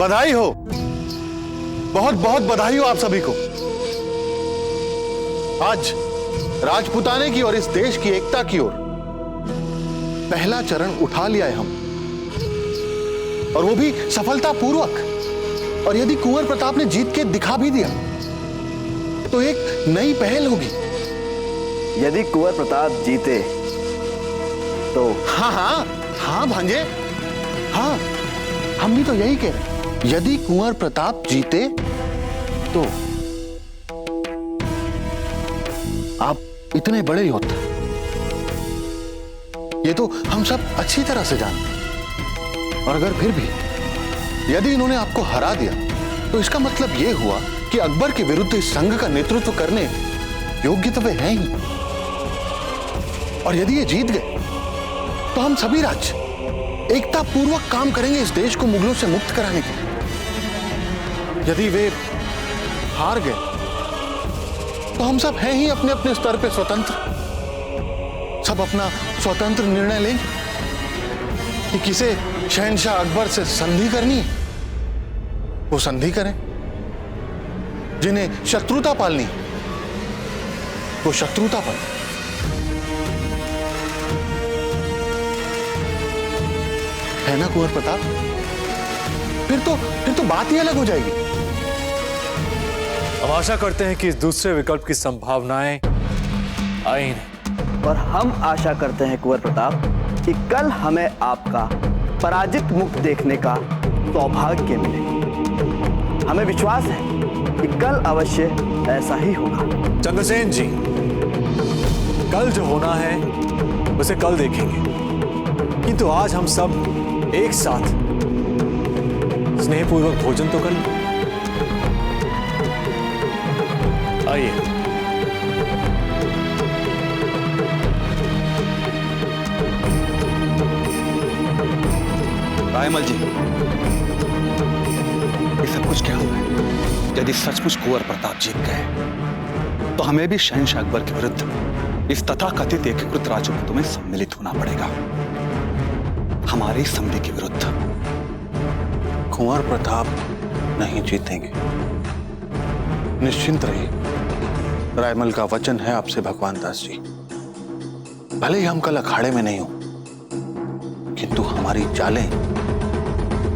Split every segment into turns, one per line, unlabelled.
बधाई हो, बहुत बहुत बधाई हो आप सभी को। आज राजपुताने की और इस देश की एकता की ओर पहला चरण उठा लिया है हम, और वो भी सफलतापूर्वक। और यदि कुंवर प्रताप ने जीत के दिखा भी दिया तो एक नई पहल होगी।
यदि कुंवर प्रताप जीते तो?
हाँ हाँ हाँ भांजे, हाँ, हम भी तो यही कह रहे हैं। यदि कुंवर प्रताप जीते तो आप इतने बड़े योद्धा, ये तो हम सब अच्छी तरह से जानते हैं। और अगर फिर भी यदि इन्होंने आपको हरा दिया तो इसका मतलब यह हुआ कि अकबर के विरुद्ध इस संघ का नेतृत्व करने योग्य तो वे हैं ही। और यदि ये जीत गए तो हम सभी राज्य एकता पूर्वक काम करेंगे इस देश को मुगलों से मुक्त कराने के लिए। यदि वे हार गए तो हम सब हैं ही अपने अपने स्तर पे स्वतंत्र, सब अपना स्वतंत्र निर्णय लेंगे कि किसे शहंशाह अकबर से संधि करनी है वो संधि करें, जिन्हें शत्रुता पालनी वो शत्रुता पालें। है ना कुंवर प्रताप? फिर तो बात ही अलग हो जाएगी।
अब आशा करते हैं कि इस दूसरे विकल्प की संभावनाएं आई नहीं।
और हम आशा करते हैं कुंवर प्रताप कि कल हमें आपका पराजित मुख देखने का सौभाग्य मिले। हमें विश्वास है कि कल अवश्य ऐसा ही होगा।
चंद्रसेन जी, कल जो होना है उसे कल देखेंगे, किंतु आज हम सब एक साथ स्नेहपूर्वक भोजन तो कर लें। आइए।
रायमल जी, ये सब कुछ क्या हुआ? यदि सचमुच कुंवर प्रताप जीत गए तो हमें भी शहंशाह अकबर के विरुद्ध इस तथाकथित एकीकृत राजपूतों में सम्मिलित होना पड़ेगा, हमारी संधि के विरुद्ध।
कुंवर प्रताप नहीं जीतेंगे, निश्चिंत रहिए। रायमल का वचन है आपसे भगवान दास जी। भले ही हम कल अखाड़े में नहीं हो, किंतु हमारी चालें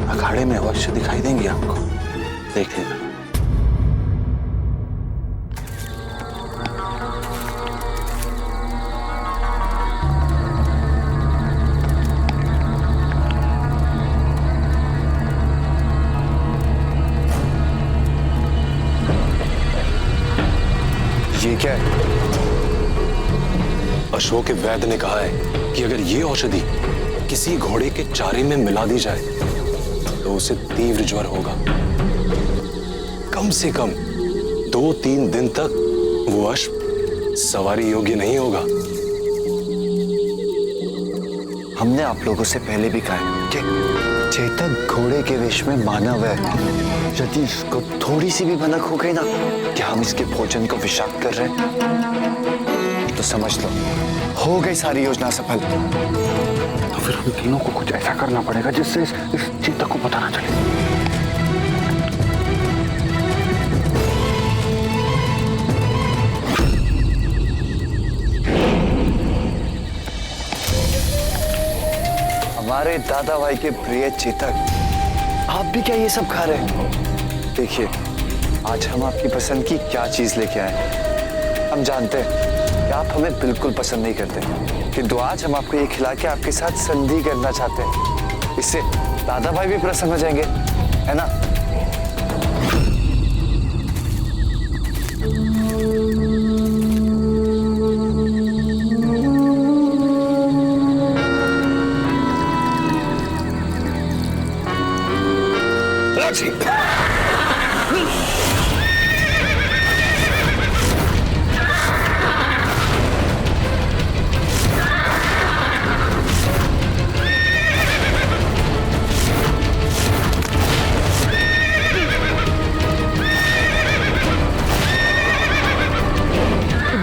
अखाड़े में अवश्य दिखाई देंगी आपको, देख लेना।
ये क्या है? अशोक वैद्य ने कहा है कि अगर ये औषधि किसी घोड़े के चारे में मिला दी जाए तो उसे तीव्र ज्वर होगा। कम से कम 2-3 दिन तक वो अश्व सवारी योग्य नहीं होगा।
हमने आप लोगों से पहले भी कहा है कि चेतक घोड़े के वेश में मानव है। यदि इसको थोड़ी सी भी भनक हो गई ना कि हम इसके भोजन को विषाक्त कर रहे हैं तो समझ लो हो गई सारी योजना सफल।
तो फिर हम तीनों को कुछ ऐसा करना पड़ेगा जिससे इस चेतक को पता ना चले।
हमारे दादा भाई के प्रिय चेतक, आप भी क्या ये सब खा रहे हैं? देखिए, आज हम आपकी पसंद की क्या चीज लेके आए हैं। हम जानते हैं कि आप हमें बिल्कुल पसंद नहीं करते, किंतु आज हम आपको ये खिला के आपके साथ संधि करना चाहते हैं। इससे दादा भाई भी प्रसन्न हो जाएंगे, है ना?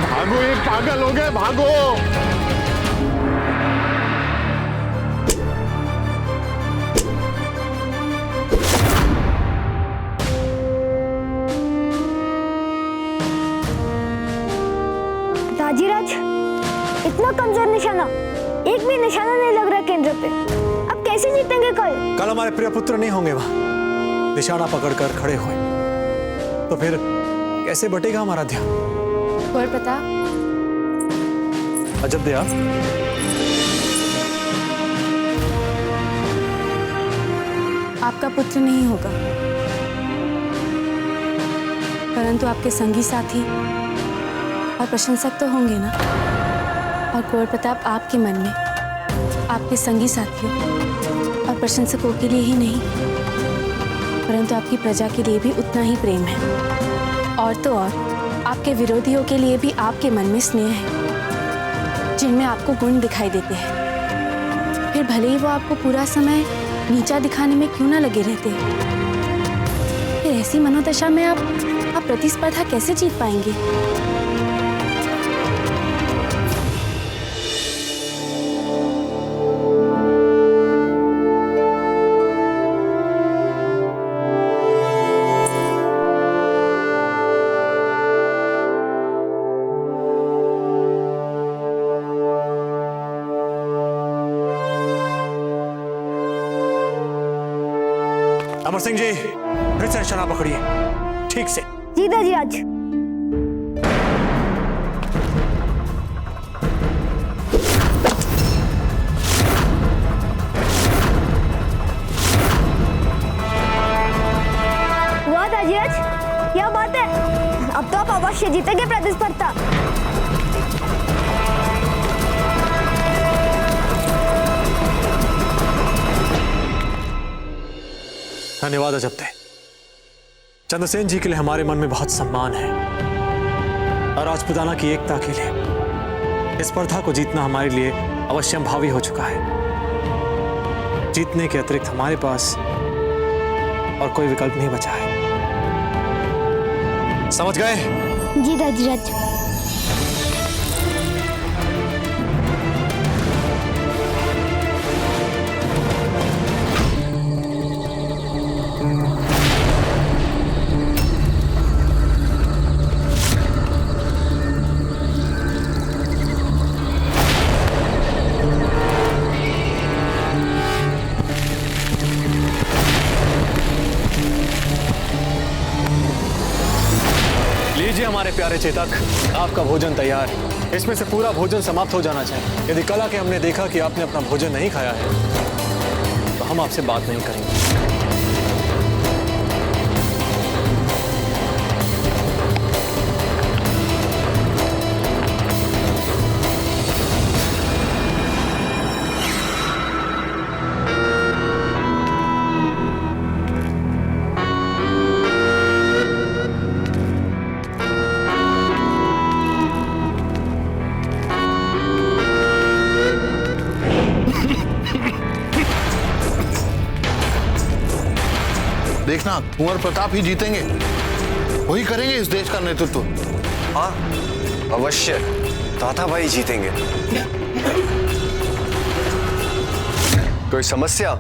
भागो, ये पागल हो गए, भागो।
दाजीराज, इतना कमजोर निशाना, एक भी निशाना नहीं लग रहा केंद्र पे। अब कैसे जीतेंगे कल?
कल हमारे प्रिय पुत्र नहीं होंगे वहां निशाना पकड़कर खड़े हुए, तो फिर कैसे बटेगा हमारा ध्यान?
कुंवर प्रताप,
अजब दया,
आपका पुत्र नहीं होगा, परंतु आपके संगी साथी और प्रशंसक तो होंगे ना। और कुंवर प्रताप, आपके मन में आपके संगी साथियों और प्रशंसकों के लिए ही नहीं, परंतु आपकी प्रजा के लिए भी उतना ही प्रेम है। और तो और आपके विरोधियों के लिए भी आपके मन में स्नेह है, जिनमें आपको गुण दिखाई देते हैं। फिर भले ही वो आपको पूरा समय नीचा दिखाने में क्यों ना लगे रहते, फिर ऐसी मनोदशा में आप प्रतिस्पर्धा कैसे जीत पाएंगे?
अमर सिंह जी, फिर से निशाना पकड़िए ठीक से।
जी दाजीराज। वाह दाजीराज, क्या बात है, अब तो आप अवश्य जीतेंगे प्रतिस्पर्धा।
धन्यवाद अजबते। चंद्रसेन जी के लिए हमारे मन में बहुत सम्मान है और राजपुताना की एकता के लिए इस स्पर्धा को जीतना हमारे लिए अवश्यंभावी हो चुका है। जीतने के अतिरिक्त हमारे पास और कोई विकल्प नहीं बचा है। समझ गए?
जी दाजीराज।
लीजिए हमारे प्यारे चेतक, आपका भोजन तैयार है। इसमें से पूरा भोजन समाप्त हो जाना चाहिए। यदि कल आके हमने देखा कि आपने अपना भोजन नहीं खाया है, तो हम आपसे बात नहीं करेंगे।
देखना, कुंवर प्रताप ही जीतेंगे, वही करेंगे इस देश का नेतृत्व।
हाँ अवश्य, दादा भाई जीतेंगे। कोई समस्या?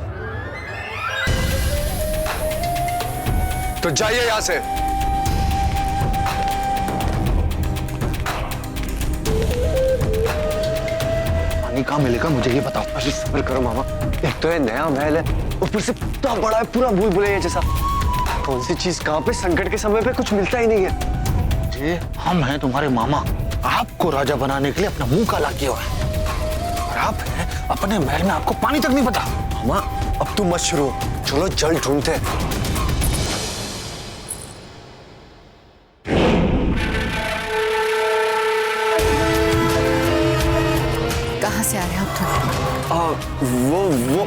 तो जाइए यहां से।
पानी कहाँ मिलेगा मुझे ये बताओ।
अरे सब्र करो मामा, एक तो ये नया महल है, ऊपर से इतना बड़ा है, पूरा भूल भुलैया जैसा। कौन सी चीज कहाँ पे संकट के समय पे कुछ मिलता ही नहीं है।
जी, हम हैं तुम्हारे मामा, आपको राजा बनाने के लिए अपना मुंह काला किया हुआ है। और आप हैं अपने महल में, आपको पानी तक नहीं पता।
मामा अब तुम मत शुरू, चलो जल ढूंढते हैं।
कहाँ से आ रहे हैं आप?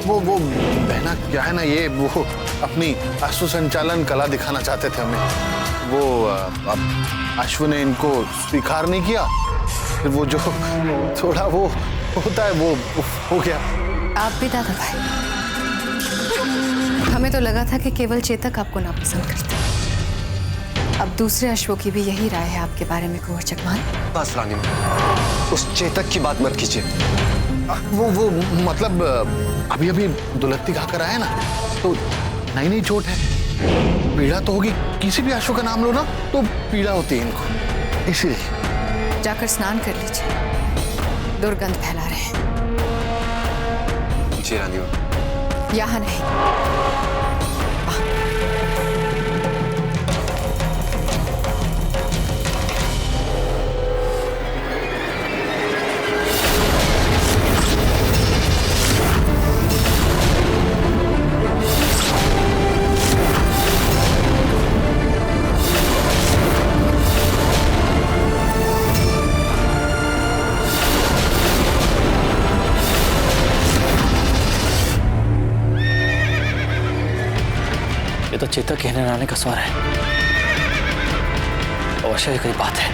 वो बहना क्या है ना, ये वो अपनी अश्व संचालन कला दिखाना चाहते थे हमें। वो अब अश्व ने इनको स्वीकार नहीं किया, फिर वो जो थोड़ा वो होता है वो हो गया।
आप भी दादा भाई, हमें तो लगा था कि केवल चेतक आपको नापसंद करते हैं। अब दूसरे अश्वों की भी यही राय है आपके बारे में कुंवर चकमान।
बस रानी माँ, उस चेतक की बात मत कीजिए।
वो मतलब अभी अभी दुलत्ती खाकर आए ना, तो नई नई चोट है, पीड़ा तो होगी। किसी भी अश्व का नाम लो ना तो पीड़ा होती है इनको, इसीलिए।
जाकर स्नान कर लीजिए, दुर्गंध फैला रहे हैं।
जी रानी माँ।
यहाँ नहीं।
ये तो चेतक कहने आने का स्वर है। अवश्य ही कोई बात है।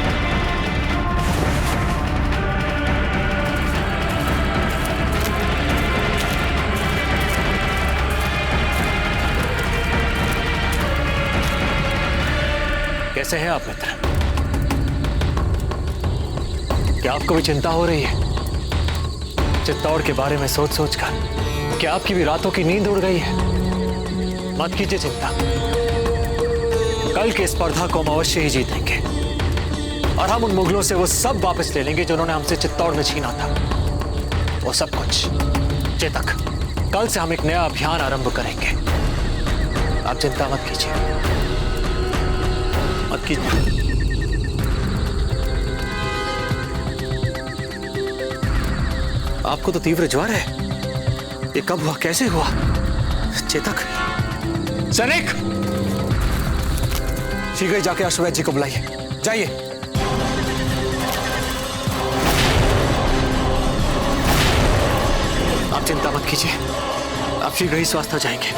कैसे हैं आप मित्र? क्या आपको भी चिंता हो रही है चित्तौड़ के बारे में सोच सोचकर? क्या आपकी भी रातों की नींद उड़ गई है? मत कीजिए चिंता, कल की स्पर्धा को हम अवश्य ही जीतेंगे और हम उन मुगलों से वो सब वापस ले लेंगे जिन्होंने हमसे चित्तौड़ में छीना था। वो सब कुछ। चेतक, कल से हम एक नया अभियान आरंभ करेंगे। आप चिंता मत कीजिए, मत कीजिए। आपको तो तीव्र ज्वर है। ये कब हुआ, कैसे हुआ? चेतक, सैनिक, शीघ्र जाके अश्वमेध जी को बुलाइए। जाइए। आप चिंता मत कीजिए, आप शीघ्र ही स्वस्थ हो जाएंगे।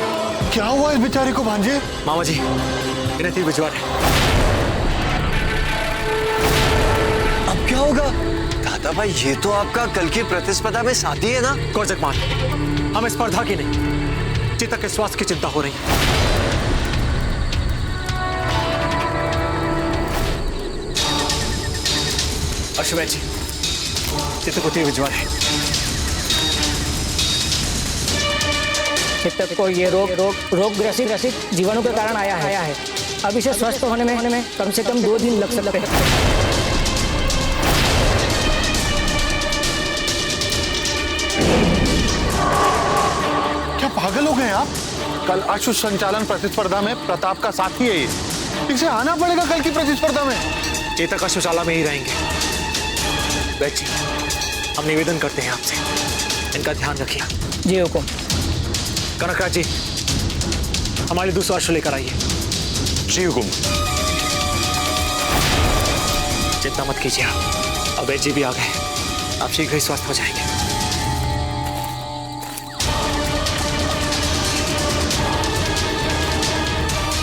क्या हुआ इस बेचारे को भांजे?
मामा जी, इन्हें तीव्र ज्वर है।
अब क्या होगा? दादा भाई, ये तो आपका कल की प्रतिस्पर्धा में साथी है ना?
कोजकमान, हमें स्पर्धा की नहीं, चेतक के स्वास्थ्य की चिंता हो रही है। अश्वमेध जी, चेतक को तीव्र ज्वर है।
चेतक को ये रोग ग्रसित जीवाणु के कारण आया है। अब इसे स्वस्थ होने में कम से कम 2 दिन लग सकते हैं।
क्या पागल हो गए आप? कल अश्व संचालन प्रतिस्पर्धा में प्रताप का साथी है ये, इसे आना पड़ेगा कल की प्रतिस्पर्धा में।
चेतक अश्वशाला में ही रहेंगे। बैठ जी, हम निवेदन करते हैं आपसे, इनका ध्यान रखिए।
जी हुकुम।
कनकराज जी, हमारे दूसरा अश्व लेकर आइए।
जी हुकुम।
चिंता मत कीजिए आप, अवैध जी भी आ गए, आप शीघ्र ही स्वस्थ हो जाएंगे।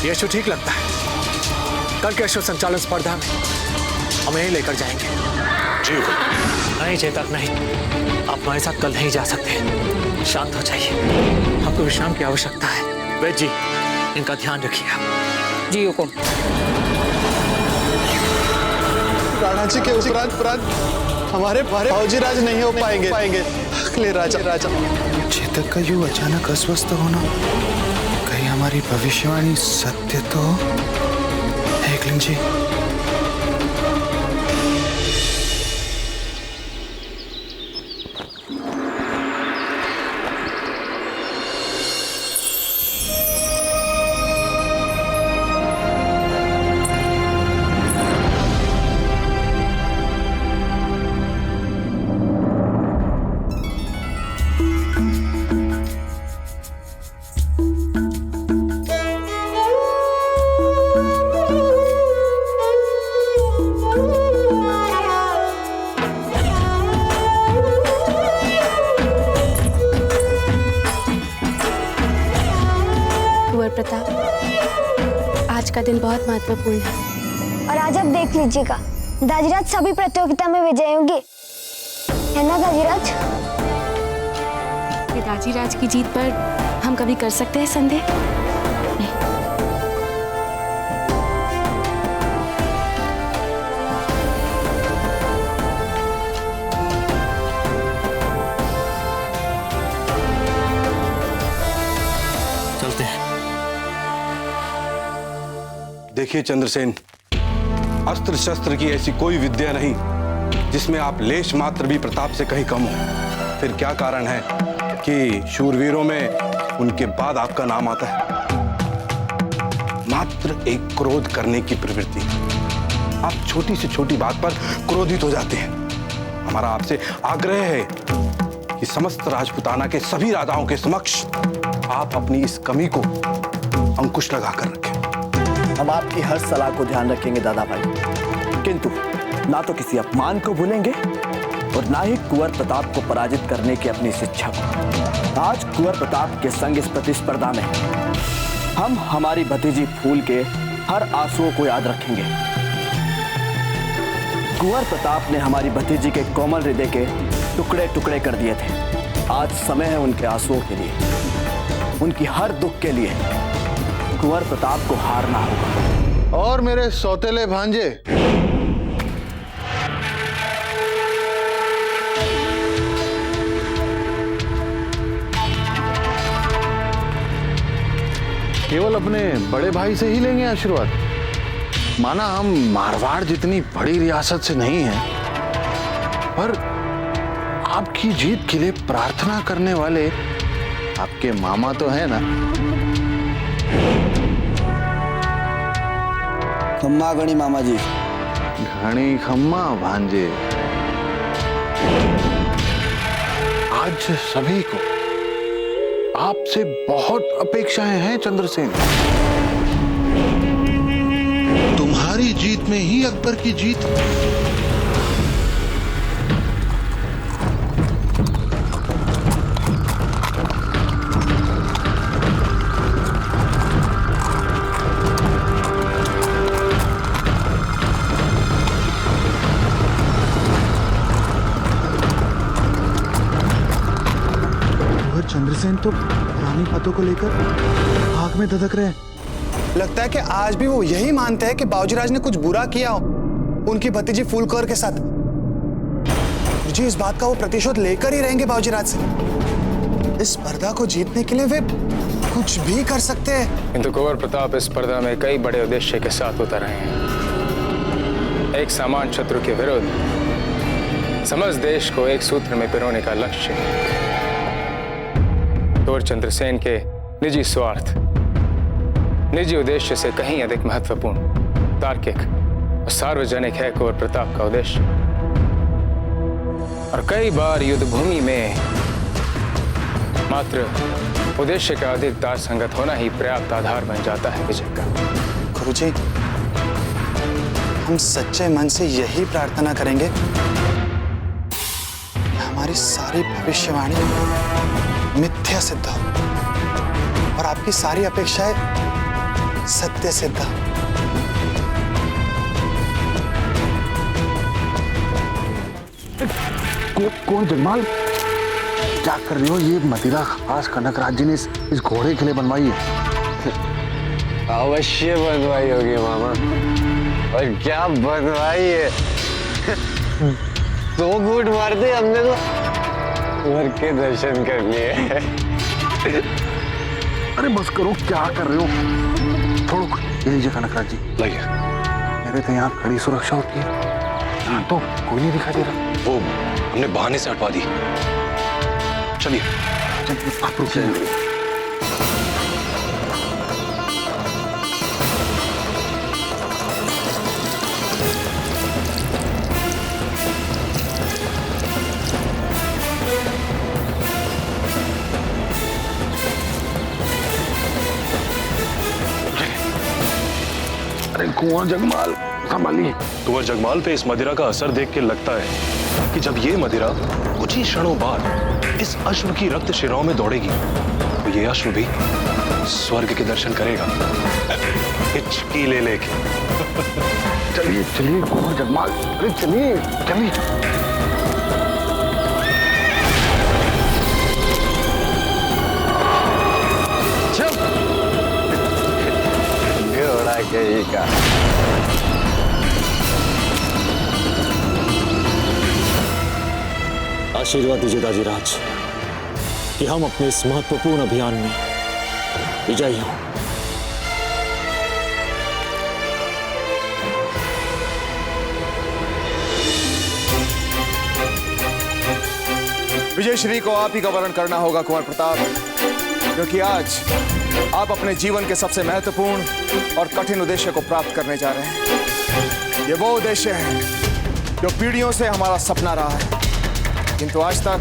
ये अश्व ठीक लगता है। कल के अश्व संचालन स्पर्धा में हम यहीं लेकर जाएंगे।
जी हुकुम।
नहीं चेतक, नहीं, आप हमारे साथ कल नहीं जा सकते। शांत हो जाइए, आपको विश्राम की आवश्यकता है। वैद्य जी, इनका ध्यान रखिए आप।
जी हुकुम।
राणा जी के उपरांत हमारे फौजी राज नहीं हो पाएंगे अगले राजा।
चेतक का यूं अचानक अस्वस्थ होना, कहीं हमारी भविष्यवाणी सत्य तो? एकलिंग जी,
प्रताप, आज का दिन बहुत महत्वपूर्ण है।
और आज आप देख लीजिएगा, दाजीराज सभी प्रतियोगिता में विजयी होंगे, है ना दाजीराज?
दाजीराज की जीत पर हम कभी कर सकते हैं संदेह?
चलते हैं।
देखिए चंद्रसेन, अस्त्र शस्त्र की ऐसी कोई विद्या नहीं
जिसमें आप लेश मात्र भी प्रताप से कहीं कम हो, फिर क्या कारण है कि शूरवीरों में उनके बाद आपका नाम आता है? मात्र एक क्रोध करने की प्रवृत्ति। आप छोटी से छोटी बात पर क्रोधित हो जाते हैं। हमारा आपसे आग्रह है कि समस्त राजपुताना के सभी राजाओं के समक्ष आप अपनी इस कमी को अंकुश लगाकर रखें।
हम आपकी हर सलाह को ध्यान रखेंगे दादा भाई, किंतु ना तो किसी अपमान को भूलेंगे और ना ही कुंवर प्रताप को पराजित करने की अपनी इस इच्छा को। आज कुंवर प्रताप के संग इस प्रतिस्पर्धा में हम हमारी भतीजी फूल के हर आंसुओं को याद रखेंगे। कुंवर प्रताप ने हमारी भतीजी के कोमल हृदय के टुकड़े टुकड़े कर दिए थे। आज समय है उनके आंसुओं के लिए, उनकी हर दुख के लिए कुंवर प्रताप को हारना होगा।
और मेरे सौतेले भांजे, केवल अपने बड़े भाई से ही लेंगे आशीर्वाद। माना हम मारवाड़ जितनी बड़ी रियासत से नहीं हैं, पर आपकी जीत के लिए प्रार्थना करने वाले आपके मामा तो हैं ना।
खम्मा गणी मामा जी।
घनी खम्मा भांजे। आज सभी को आपसे बहुत अपेक्षाएं हैं चंद्रसेन। तुम्हारी जीत में ही अकबर की जीत।
चंद्रसेन तो पुरानी बातों को लेकर आग में धधक रहे हैं।
लगता है कि आज भी वो यही मानते हैं कि बाबूजीराज ने कुछ बुरा किया हो उनकी भतीजी फूलकौर के साथ। जी, इस बात का वो प्रतिशोध लेकर ही रहेंगे बाबूजीराज से। इस स्पर्धा को जीतने के लिए वे कुछ भी कर सकते हैं।
किंतु कुंवर प्रताप इस स्पर्धा में कई बड़े उद्देश्य के साथ उतर रहे हैं। एक समान शत्रु के विरुद्ध समस्त देश को एक सूत्र में पिरोने का लक्ष्य। और चंद्रसेन के निजी स्वार्थ, निजी उद्देश्य से कहीं अधिक महत्वपूर्ण, तार्किक और सार्वजनिक है कुंवर प्रताप का उद्देश्य। और कई बार युद्ध भूमि में मात्र उद्देश्य का अधिक तार संगत होना ही पर्याप्त आधार बन जाता है विजय का।
गुरुजी, हम सच्चे मन से यही प्रार्थना करेंगे कि हमारी सारी भविष्यवाणी मिथ्या सिद्ध हो और आपकी सारी अपेक्षाएं सत्य सिद्ध हो।
कौन जगमाल, क्या कर रहे हो? ये मदिरा खास कनकराज जी ने इस घोड़े के लिए बनवाई है।
अवश्य बनवाई होगी मामा, और क्या बनवाई है। 2 घूंट मारते हमने तो कुंवर के दर्शन कर लिए।
अरे बस करो, क्या कर रहे हो? थोड़ा ये लीजिए कनकराज जी,
लाइए।
मेरे तो यहाँ खड़ी सुरक्षा होती है, यहाँ तो कोई नहीं दिखाई दे रहा।
वो हमने बहाने से हटवा दी। चलिए
चलिए, आप रुकिए। कुंवर जगमाल संभालिए।
कुंवर जगमाल पे इस मदिरा का असर देख के लगता है कि जब ये मदिरा कुछ ही क्षणों बाद इस अश्व की रक्त शिराओं में दौड़ेगी तो ये अश्व भी स्वर्ग के दर्शन करेगा, हिचकी ले लेके।
चलिए चलिए कुंवर जगमाल, अरे चलिए चलिए।
का
आशीर्वाद दीजिए दाजीराज कि हम अपने इस महत्वपूर्ण अभियान में विजयी हों।
विजय श्री को आप ही का वर्ण करना होगा कुंवर प्रताप, क्योंकि आज आप अपने जीवन के सबसे महत्वपूर्ण और कठिन उद्देश्य को प्राप्त करने जा रहे हैं। ये वो उद्देश्य है जो पीढ़ियों से हमारा सपना रहा है, किंतु आज तक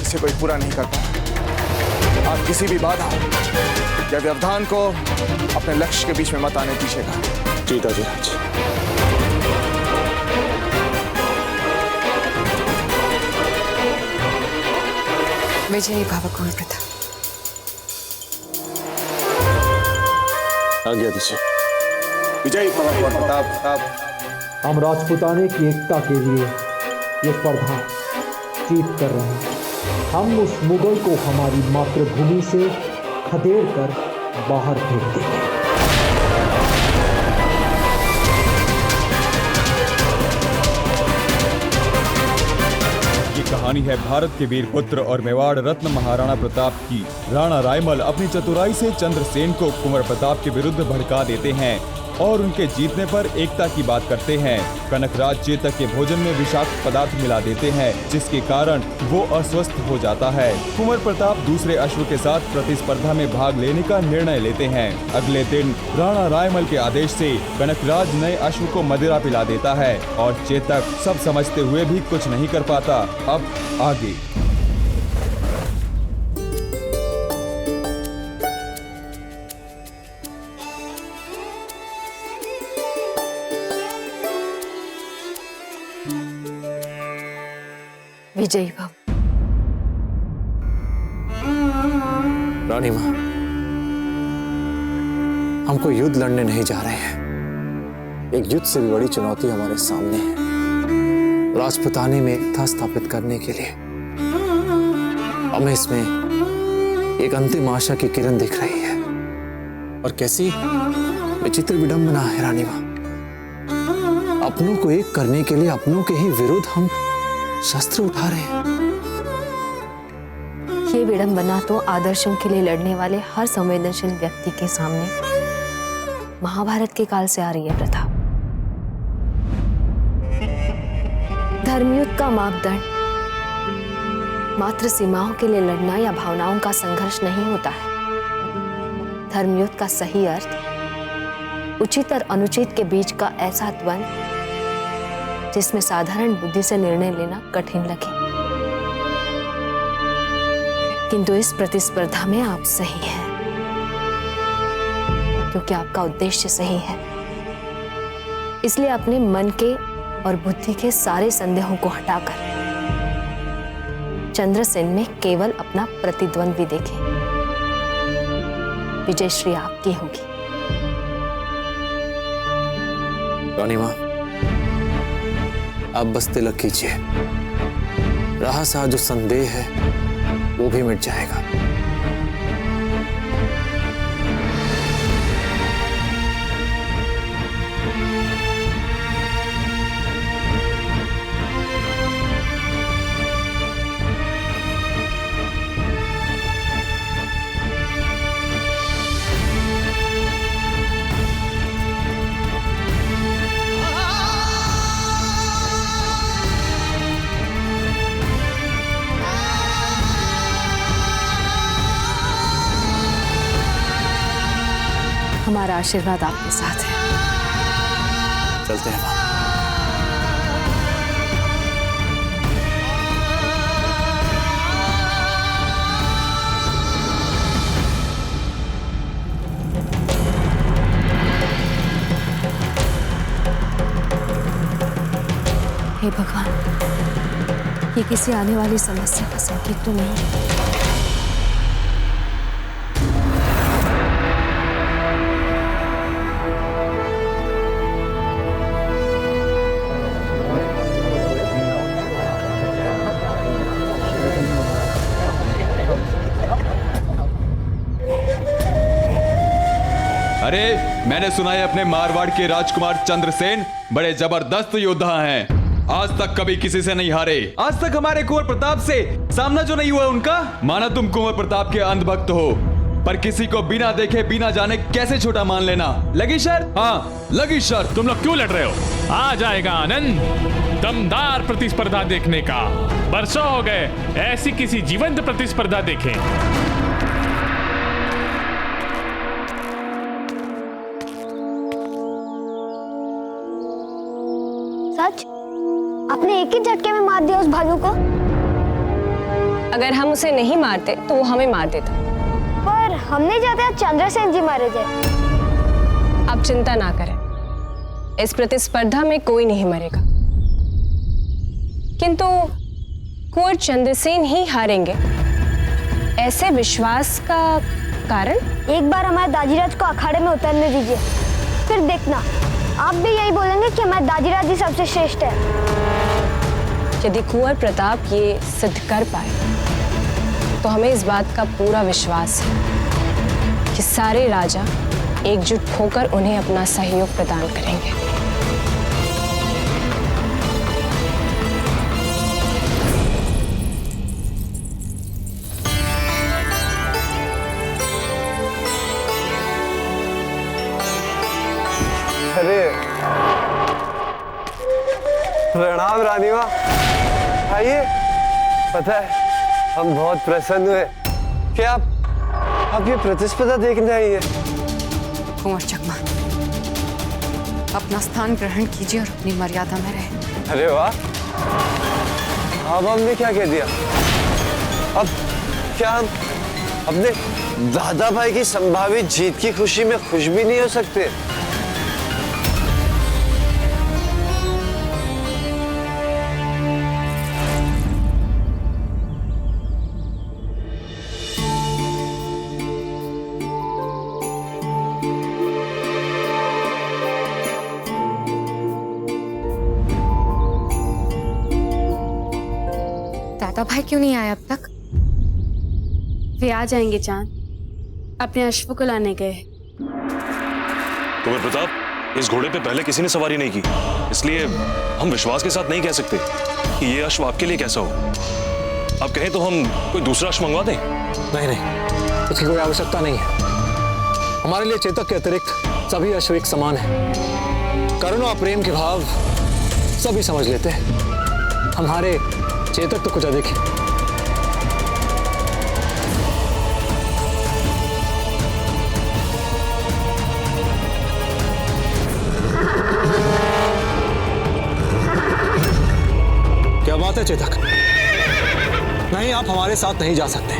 इसे कोई पूरा नहीं कर पाया। आप किसी भी बाधा या व्यवधान को अपने लक्ष्य के बीच में मत आने दीजिएगा।
जी दाजीराज।
विजयी भव कुंवर प्रताप।
आज्ञा दीजिए।
विजयी भव कुंवर प्रताप।
हम राजपूताने की एकता के लिए ये स्पर्धा जीत कर रहे हैं। हम उस मुगल को हमारी मातृभूमि से खदेड़ कर बाहर फेंक देंगे।
कहानी है भारत के वीर पुत्र और मेवाड़ रत्न महाराणा प्रताप की। राणा रायमल अपनी चतुराई से चंद्रसेन को कुंवर प्रताप के विरुद्ध भड़का देते हैं और उनके जीतने पर एकता की बात करते हैं। कनकराज चेतक के भोजन में विषाक्त पदार्थ मिला देते हैं, जिसके कारण वो अस्वस्थ हो जाता है। कुंवर प्रताप दूसरे अश्व के साथ प्रतिस्पर्धा में भाग लेने का निर्णय लेते हैं। अगले दिन राणा रायमल के आदेश से कनकराज नए अश्व को मदिरा पिला देता है और चेतक सब समझते हुए भी कुछ नहीं कर पाता। अब आगे।
विजयी भव।
रानी मां, हम कोई युद्ध लड़ने नहीं जा रहे हैं। एक युद्ध से भी बड़ी चुनौती हमारे सामने है। राजपूताने में एकता स्थापित करने के लिए हमें इसमें एक अंतिम आशा की किरण दिख रही है। और कैसी विचित्र विडंबना है रानी मां। अपनों को एक करने के लिए अपनों के ही विरुद्ध हम शस्त्र उठा रहे हैं।
ये विडंबना तो आदर्शों के लिए लड़ने वाले हर संवेदनशील व्यक्ति के सामने महाभारत के काल से आ रही है प्रथा। धर्मयुद्ध का मापदंड मात्र सीमाओं के लिए लड़ना या भावनाओं का संघर्ष नहीं होता है। धर्मयुद्ध का सही अर्थ उचित और अनुचित के बीच का ऐसा द्वंद्व जिसमें साधारण बुद्धि से निर्णय लेना कठिन लगे, किंतु इस प्रतिस्पर्धा में आप सही हैं, क्योंकि आपका उद्देश्य सही है। इसलिए अपने मन के और बुद्धि के सारे संदेहों को हटाकर चंद्रसेन में केवल अपना प्रतिद्वंद्वी देखें। विजय श्री आपकी होगी।
रानी मां, आप बस तिलक कीजिए। रहा सा जो संदेह है वो भी मिट जाएगा।
हमारा आशीर्वाद आपके साथ है।
चलते हैं।
हे भगवान, ये किसी आने वाली समस्या का संकेत तो नहीं?
अरे, मैंने सुना है अपने मारवाड़ के राजकुमार चंद्रसेन बड़े जबरदस्त योद्धा हैं। आज तक कभी किसी से नहीं हारे। आज तक हमारे कुंवर प्रताप से सामना जो नहीं हुआ उनका। माना तुम कुंवर प्रताप के अंधभक्त हो, पर किसी को बिना देखे बिना जाने कैसे छोटा मान लेना? लगी शर्त? हाँ, लगी शर्त।
तुम लोग क्यों लड़ रहे हो? आ जाएगा आनंद, दमदार प्रतिस्पर्धा देखने का। बरसों हो गए ऐसी किसी जीवंत प्रतिस्पर्धा देखे।
सच? आपने एक ही झटके में मार दिया उस भालू को?
अगर हम उसे नहीं मारते तो वो हमें मार देता।
पर हम नहीं चाहते चंद्रसेन जी मारे जाए।
आप चिंता ना करें, इस प्रतिस्पर्धा में कोई नहीं मरेगा, किंतु कुंवर चंद्रसेन ही हारेंगे, ऐसे विश्वास का कारण?
एक बार हमारे दाजीराज को अखाड़े में उतरने दीजिए, फिर देखना आप भी यही बोलेंगे कि हमारे दाजीराज ही सबसे श्रेष्ठ है।
यदि कुंवर प्रताप ये सिद्ध कर पाए तो हमें इस बात का पूरा विश्वास है कि सारे राजा एकजुट होकर उन्हें अपना सहयोग प्रदान करेंगे।
अरे प्रणाम रानीवा, आइए। पता है हम बहुत प्रसन्न हुए कि आप ये प्रतिस्पर्धा देखने आई है।
कुंवर चकमा, अपना स्थान ग्रहण कीजिए और अपनी मर्यादा में रहे।
अरे वाह, अब हमने क्या कह दिया? अब क्या हम अपने दादा भाई की संभावित जीत की खुशी में खुश भी नहीं हो सकते?
दादा भाई क्यों नहीं आए अब तक?
वे आ जाएंगे चांद, अपने अश्व को लाने गए।
कुंवर प्रताप, इस घोड़े पे पहले किसी ने सवारी नहीं की, इसलिए हम विश्वास के साथ नहीं कह सकते कि ये अश्व आपके लिए कैसा हो। आप कहें तो हम कोई दूसरा अश्व मंगवा दें?
नहीं नहीं, इसकी कोई आवश्यकता नहीं है। हमारे लिए चेतक के अतिरिक्त सभी अश्व एक समान है। करुणा और प्रेम के भाव सभी समझ लेते हैं, हमारे चेतक तो कुछ अधिक है। क्या बात है चेतक? नहीं, आप हमारे साथ नहीं जा सकते,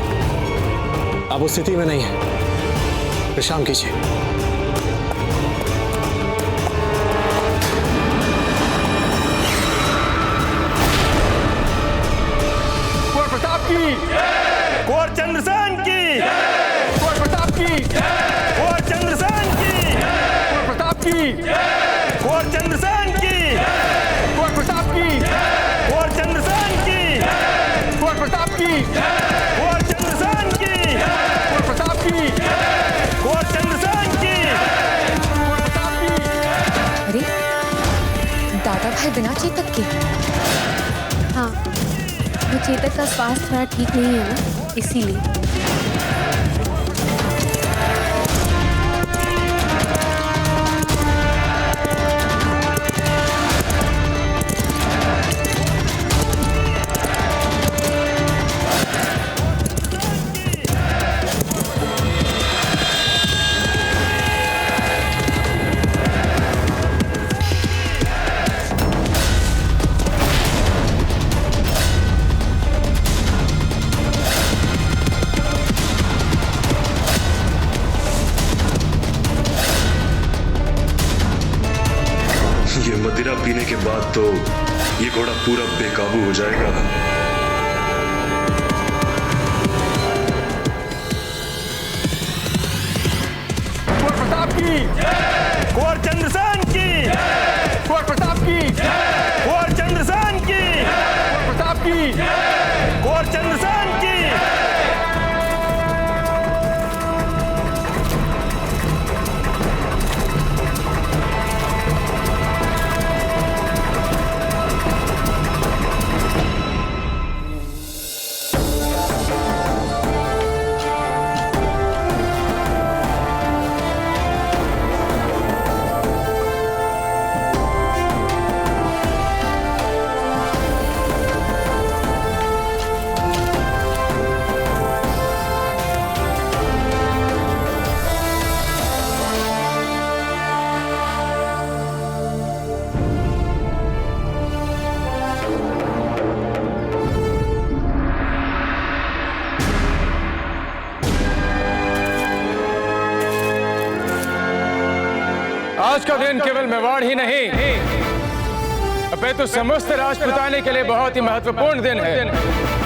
आप उस स्थिति में नहीं है। विश्राम कीजिए।
कुंवर प्रताप की, कुंवर चंद्रसेन की, कुंवर प्रताप की, कुंवर चंद्रसेन की, कुंवर प्रताप की, कुंवर चंद्रसेन की, कुंवर प्रताप की, कुंवर चंद्रसेन की, कुंवर प्रताप की, कुंवर चंद्रसेन की, कुंवर प्रताप की, कुंवर चंद्रसेन की, कुंवर प्रताप की।
अरे दादा भाई बिना चेतक के?
हाँ, वो चेतक का स्वास्थ्य थोड़ा ठीक नहीं है ना, इसीलिए।
मदिरा पीने के बाद तो ये घोड़ा पूरा बेकाबू हो जाएगा।
कुंवर प्रताप की, कुंवर चंद्रसेन की, कुंवर प्रताप की, कुंवर चंद्रसेन की, कुंवर प्रताप की, कुंवर चंद्रसेन की।
आज का दिन केवल मेवाड़ ही नहीं अपितु समस्त राजपुताने के लिए बहुत ही महत्वपूर्ण दिन है,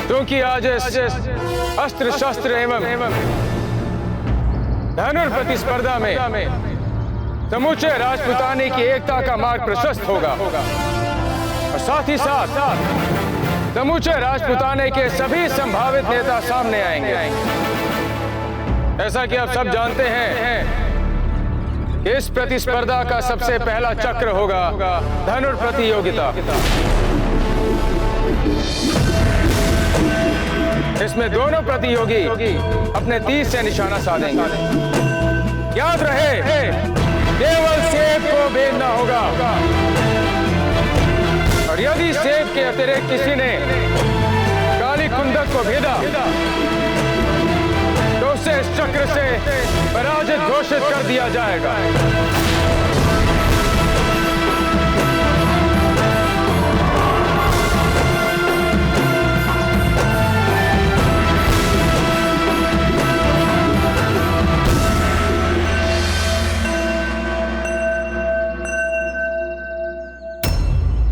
क्योंकि आज इस अस्त्र शस्त्र एवं धनुर प्रतिस्पर्धा में समूचे राजपुताने की एकता का मार्ग प्रशस्त होगा और साथ ही साथ समूचे राजपुताने के सभी संभावित नेता सामने आएंगे। ऐसा कि आप सब जानते हैं कि इस प्रतिस्पर्धा का सबसे पहला चक्र होगा धनुर प्रतियोगिता। इसमें दोनों प्रतियोगी अपने तीर से निशाना साधेंगे। याद रहे, केवल सेब को भेदना होगा और यदि सेब के अतिरिक्त किसी ने काली कुंदक को भेदा तो उसे इस चक्र से पराजित घोषित कर दिया जाएगा।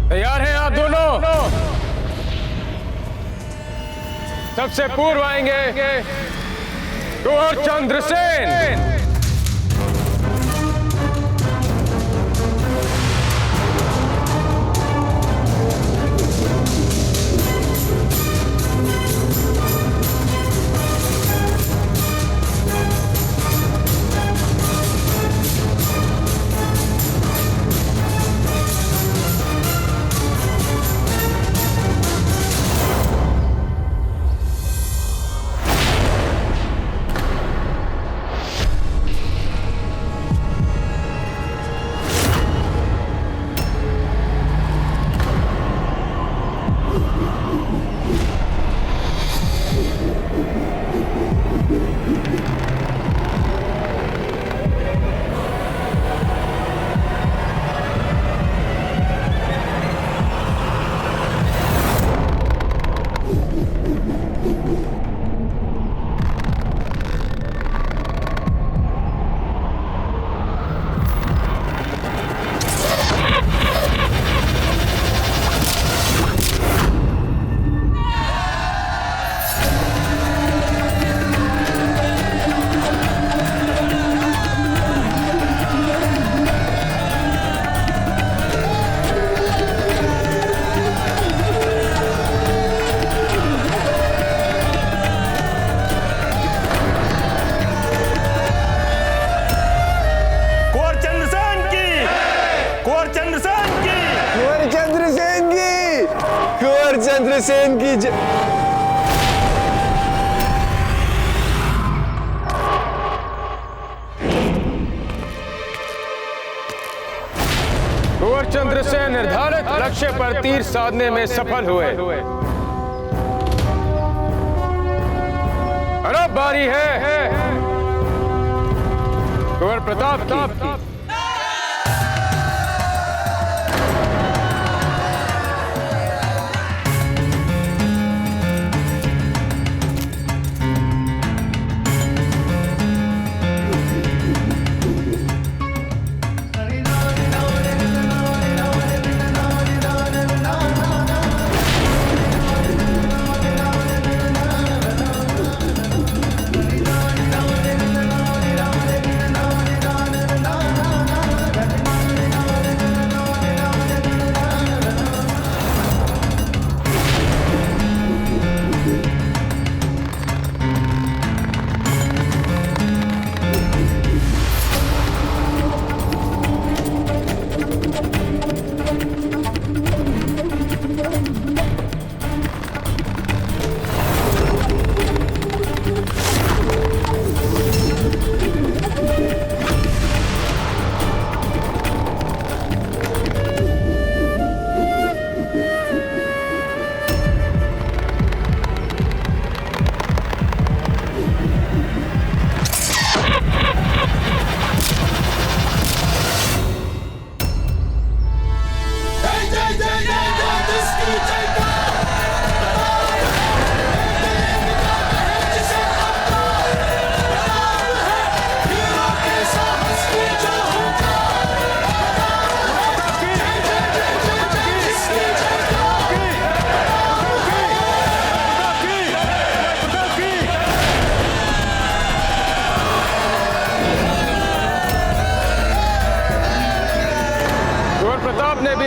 तैयार हैं आप दोनों? सबसे पूर्व आएंगे कुंवर चंद्रसेन।
चंद्रसेन की
कुंवर चंद्रसेन निर्धारित लक्ष्य पर तीर साधने में सफल हुए। और अब बारी है कुंवर प्रताप की।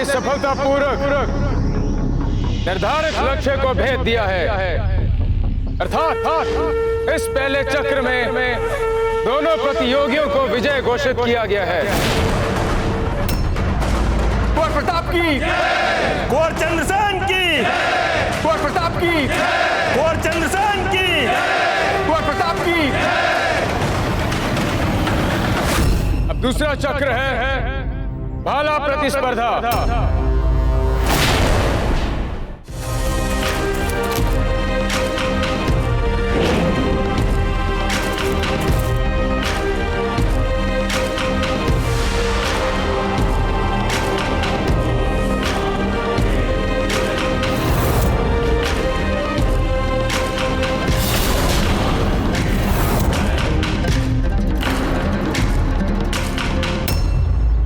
भी सफलतापूर्वक निर्धारित लक्ष्य को भेद दिया है। अर्थात इस पहले चक्र में दोनों प्रतियोगियों को विजय घोषित किया गया है।
कुंवर प्रताप की, कुंवर चंद्रसेन की, कुंवर प्रताप की, कुंवर चंद्रसेन की, कुंवर प्रताप की।
अब दूसरा चक्र है भाला प्रतिस्पर्धा।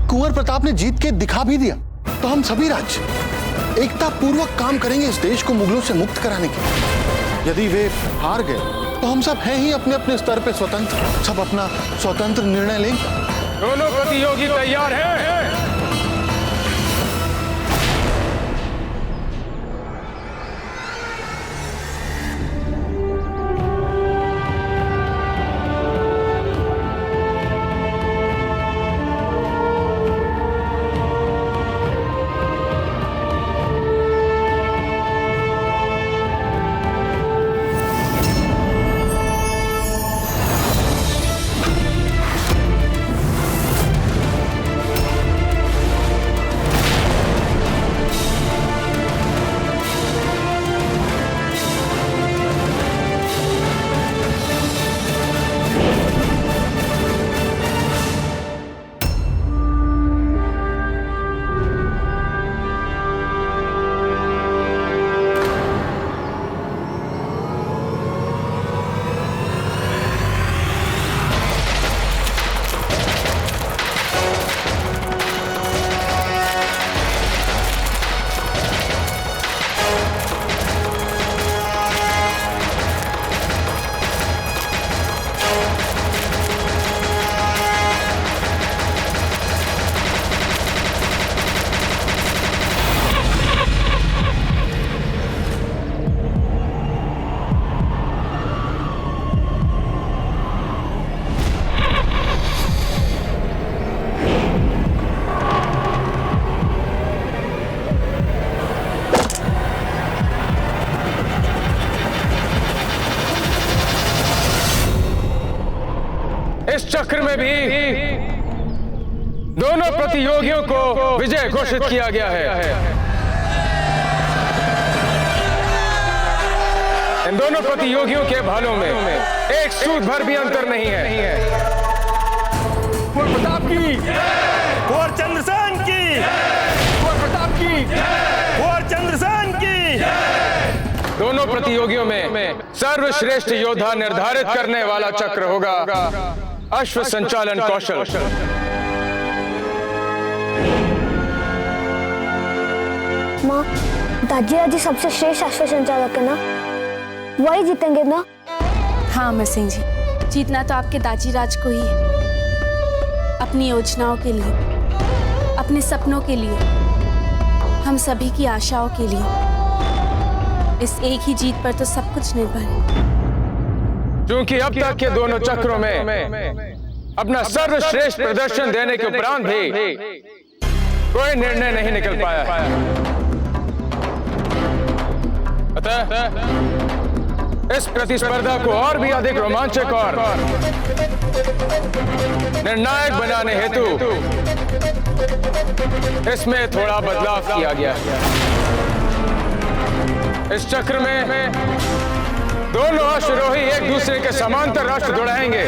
कुंवर प्रताप ने जीत के दिखा भी दिया, तो हम सभी राज्य एकता पूर्वक काम करेंगे इस देश को मुगलों से मुक्त कराने के। यदि वे हार गए तो हम सब हैं ही अपने अपने स्तर पे स्वतंत्र, सब अपना स्वतंत्र निर्णय लेंगे।
दोनों प्रतियोगी तैयार हैं। इस चक्र में भी दोनों प्रतियोगियों को विजय घोषित किया गया है। इन दोनों प्रतियोगियों के भालों में एक सूद भर भी अंतर नहीं है।
कुंवर प्रताप की, कुंवर चंद्रसेन की, कुंवर प्रताप की, कुंवर चंद्रसेन की।
दोनों प्रतियोगियों में सर्वश्रेष्ठ योद्धा निर्धारित करने वाला चक्र होगा अश्व संचालन कौशल।
माँ, दाजीराजी सबसे श्रेष्ठ अश्व संचालक है ना, वही जीतेंगे ना?
हाँ अमर सिंह जी, जीतना तो आपके दाजीराज को ही है। अपनी योजनाओं के लिए, अपने सपनों के लिए, हम सभी की आशाओं के लिए, इस एक ही जीत पर तो सब कुछ निर्भर है।
क्योंकि अब तक के दोनों चक्रों में अपना सर्वश्रेष्ठ प्रदर्शन देने के उपरांत भी कोई निर्णय नहीं निकल पाया है। अतः इस प्रतिस्पर्धा को और भी अधिक रोमांचक और निर्णायक बनाने हेतु इसमें थोड़ा बदलाव किया गया है। इस चक्र में दोनों अश्वरोही एक दूसरे के समांतर राष्ट्र दौड़ाएंगे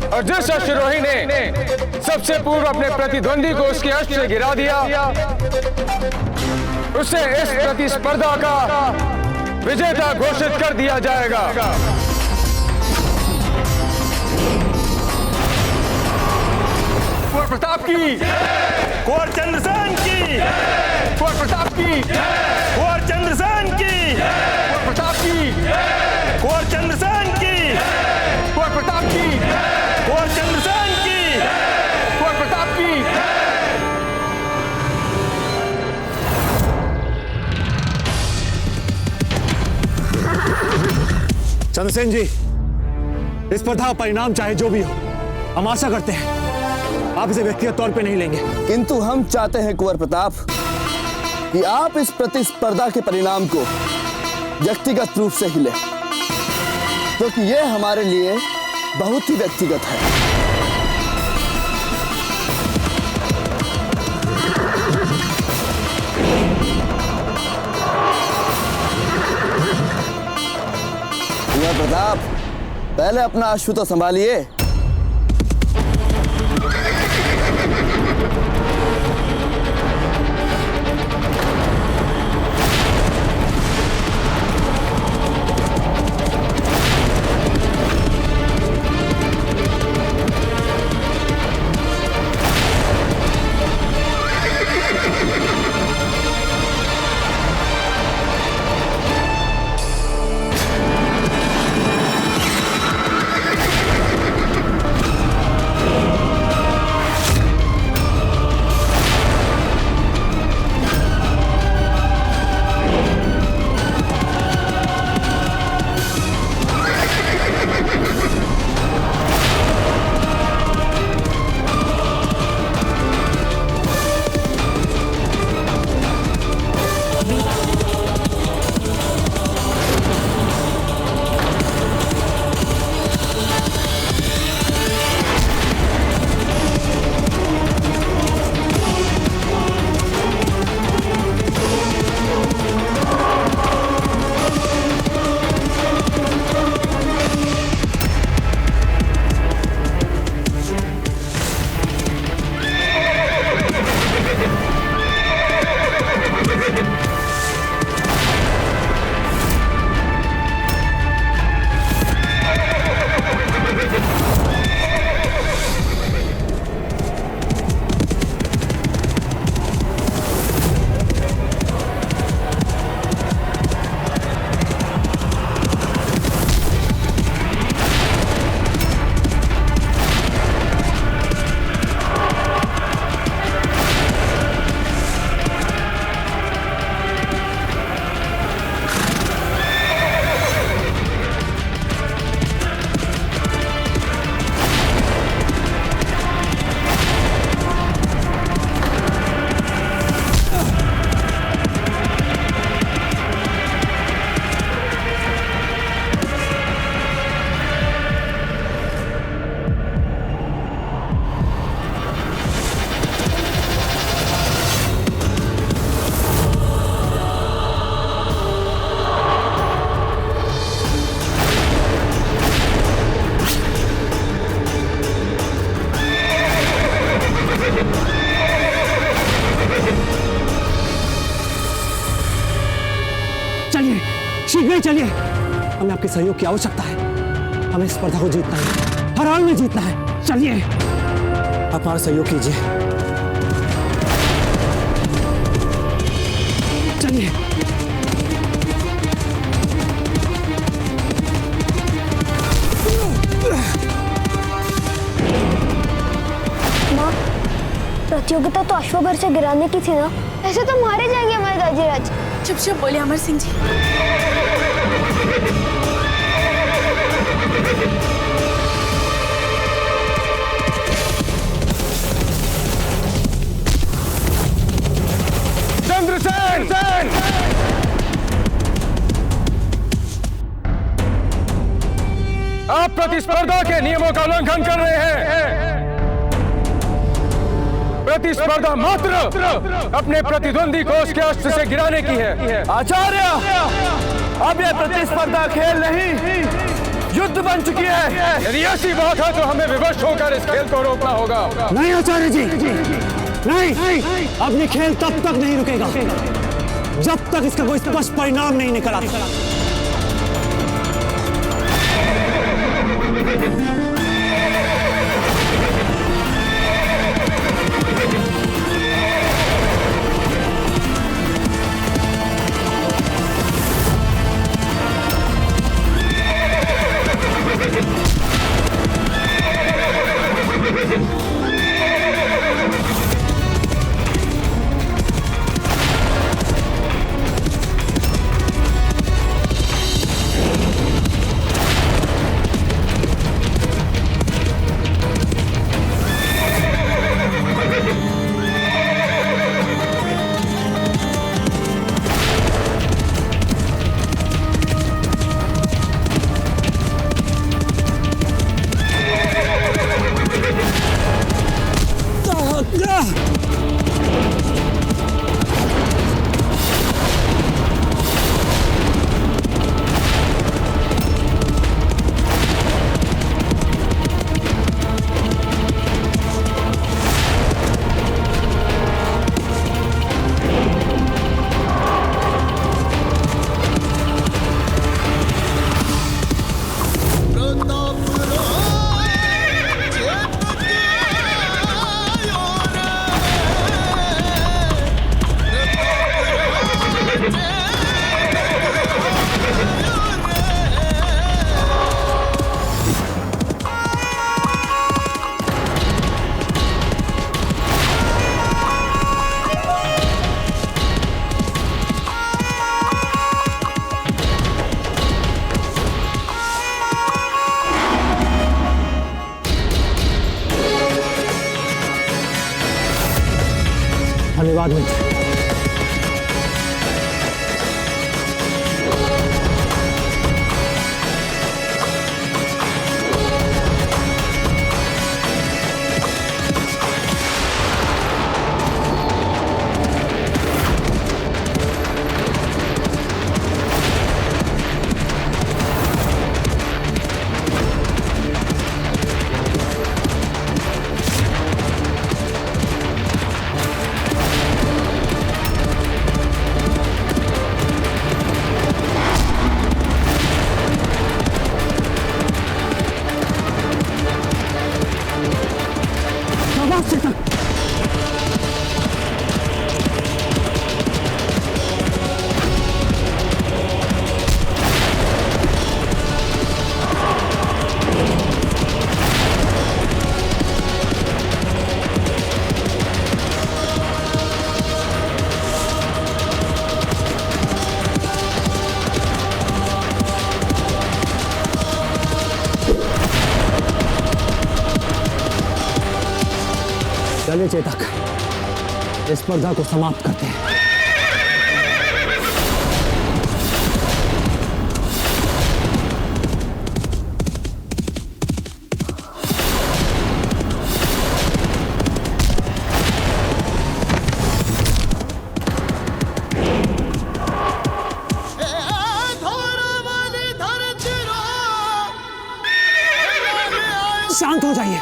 और जिस अश्वरोही ने सबसे पूर्व अपने प्रतिद्वंदी को उसके अश्व से गिरा दिया, उसे इस प्रतिस्पर्धा का विजेता घोषित कर दिया जाएगा।
कुंवर प्रताप की, कुंवर चंद्रसेन की, कुंवर प्रताप की, कुंवर चंद्रसेन की, कुंवर प्रताप की, कुंवर चंद्रसेन की, कुंवर प्रताप की, कुंवर चंद्रसेन की, कुंवर प्रताप की।
चंद्रसेन जी, इस स्पर्धा का परिणाम चाहे जो भी हो, हम आशा करते हैं आप इसे व्यक्तिगत तौर पे नहीं लेंगे।
किंतु हम चाहते हैं कुंवर प्रताप कि आप इस प्रतिस्पर्धा के परिणाम को व्यक्तिगत रूप से ही लें, क्योंकि यह हमारे लिए बहुत ही व्यक्तिगत है। कुंवर प्रताप, पहले अपना अश्व तो संभालिए।
शीघ्र ही चलिए, हमें आपके सहयोग की आवश्यकता है। हमें स्पर्धा को जीतना है, हर हाल में जीतना है। चलिए, आप हमारा सहयोग कीजिए। चलिए।
माँ, प्रतियोगिता तो अश्वभर से गिराने की थी ना? ऐसे तो मारे जाएंगे हमारे दाजीराज।
चुप चुप बोले अमर सिंह जी।
चंद्रसेन! आप प्रतिस्पर्धा के नियमों का उल्लंघन कर रहे हैं। प्रतिस्पर्धा मात्र अपने प्रतिद्वंदी को उसके अस्त्र से गिराने की है।
आचार्य, अब यह प्रतिस्पर्धा खेल नहीं, युद्ध बन चुकी है।
यदि ऐसी बात है तो हमें विवश होकर इस खेल को रोकना होगा।
नहीं आचार्य जी, नहीं, अब ये खेल तब तक नहीं रुकेगा जब तक इसका कोई स्पष्ट परिणाम नहीं निकल आता। धन्यवाद मित्र। चलिए चेतक, इस स्पर्धा को समाप्त करते हैं। शांत हो जाइए।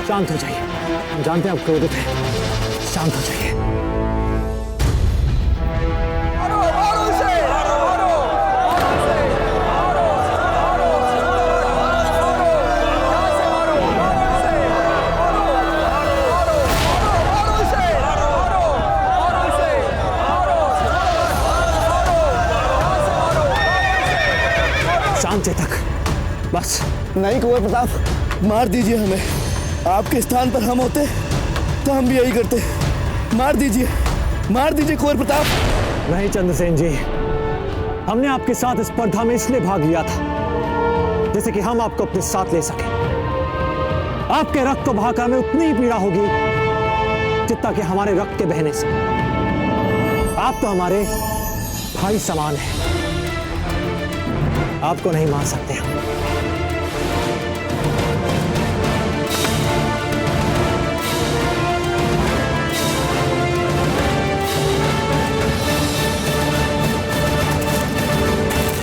शांत हो जाइए, हम जानते हैं आप क्रोधित हैं। शांत हो जाइए। शांत चेतक, बस।
नहीं कुंवर प्रताप, मार दीजिए हमें। आपके स्थान पर हम होते तो हम भी यही करते। मार दीजिए कुंवर प्रताप।
नहीं चंद्रसेन जी, हमने आपके साथ स्पर्धा में इसलिए भाग लिया था जैसे कि हम आपको अपने साथ ले सके। आपके रक्त को बहाकर में उतनी ही पीड़ा होगी जितना कि हमारे रक्त के बहने से। आप तो हमारे भाई समान हैं, आपको नहीं मार सकते हम।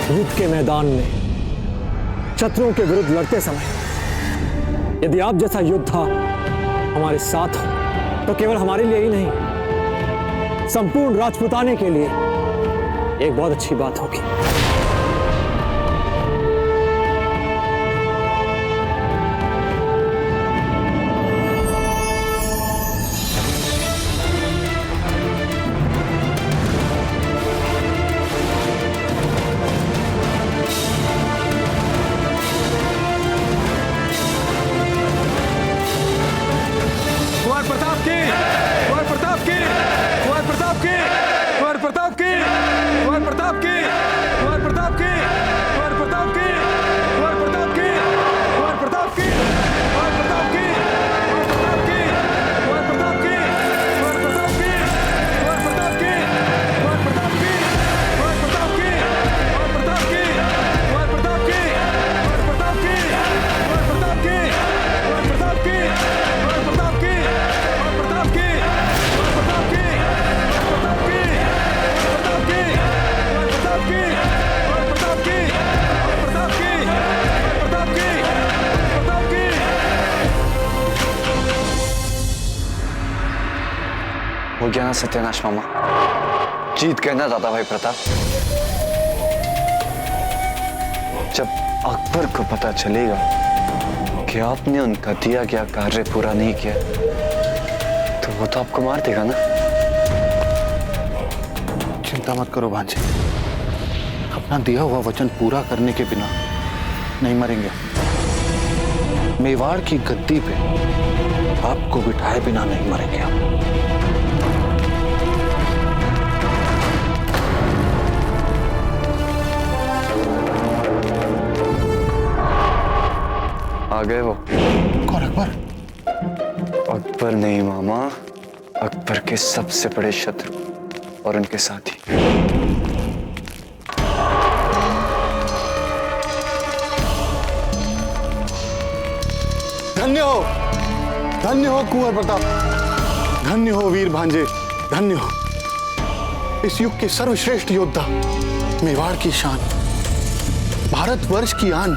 युद्ध के मैदान में शत्रुओं के विरुद्ध लड़ते समय यदि आप जैसा योद्धा हमारे साथ हो तो केवल हमारे लिए ही नहीं, संपूर्ण राजपूताने के लिए एक बहुत अच्छी बात होगी।
हो गया ना सत्यानाश मामा, जीत गए ना दादा भाई प्रताप। जब अकबर को पता चलेगा कि आपने उनका दिया गया कार्य पूरा नहीं किया तो वो तो आपको मार देगा ना।
चिंता मत करो भांजे, अपना दिया हुआ वचन पूरा करने के बिना नहीं मरेंगे। मेवाड़ की गद्दी पे आपको बिठाए बिना नहीं मरेंगे हम।
आ गए वो।
कौन, अकबर?
अकबर नहीं मामा, अकबर के सबसे बड़े शत्रु और उनके साथी।
धन्य हो कुंवर प्रताप, धन्य हो वीर भांजे, धन्य हो इस युग के सर्वश्रेष्ठ योद्धा, मेवाड़ की शान, भारतवर्ष की आन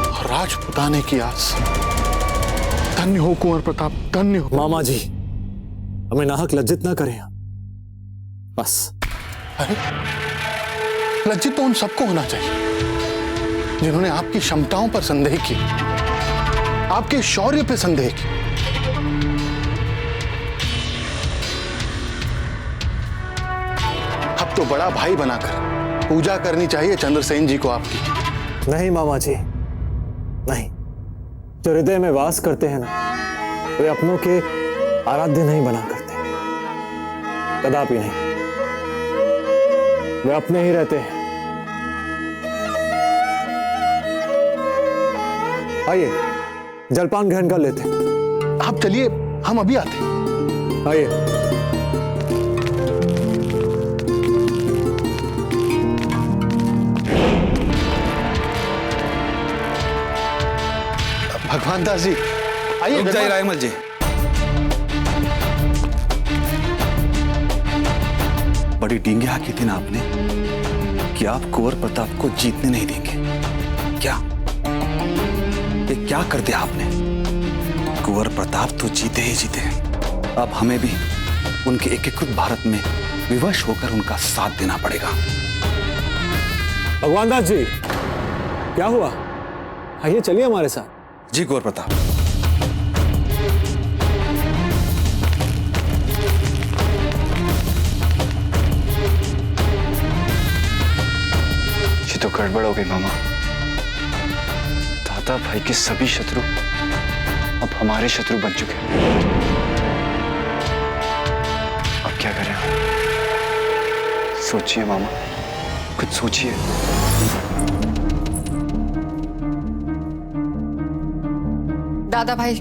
और राजपुताने की आस। धन्य हो कुंवर प्रताप, धन्य हो।
मामा जी, हमें नाहक लज्जित ना करें बस।
अरे लज्जित तो उन सबको होना चाहिए जिन्होंने आपकी क्षमताओं पर संदेह किया, आपके शौर्य पे संदेह किया। अब तो बड़ा भाई बनाकर पूजा करनी चाहिए चंद्रसेन जी को आपकी।
नहीं मामा जी, नहीं। जो हृदय में वास करते हैं ना, वे अपनों के आराध्य नहीं बना करते, कदापि नहीं। वे अपने ही रहते हैं। आइए जलपान ग्रहण कर लेते।
आप चलिए, हम अभी आते हैं।
आइए।
भगवान दास जी आइए।
रुक जाइए रायमल जी। बड़ी डींगे हाकी थी ना आपने कि आप कुंवर प्रताप को जीतने नहीं देंगे। क्या ये क्या कर दिया आपने? कुंवर प्रताप तो जीते ही जीते हैं। अब हमें भी उनके एकीकृत भारत में विवश होकर उनका साथ देना पड़ेगा।
भगवान दास जी, क्या हुआ? आइए चलिए हमारे साथ।
जी कुंवर प्रताप।
ये तो गड़बड़ हो गई मामा। दादा भाई के सभी शत्रु अब हमारे शत्रु बन चुके हैं। अब क्या करें? सोचिए मामा, कुछ सोचिए।
दादा भाई,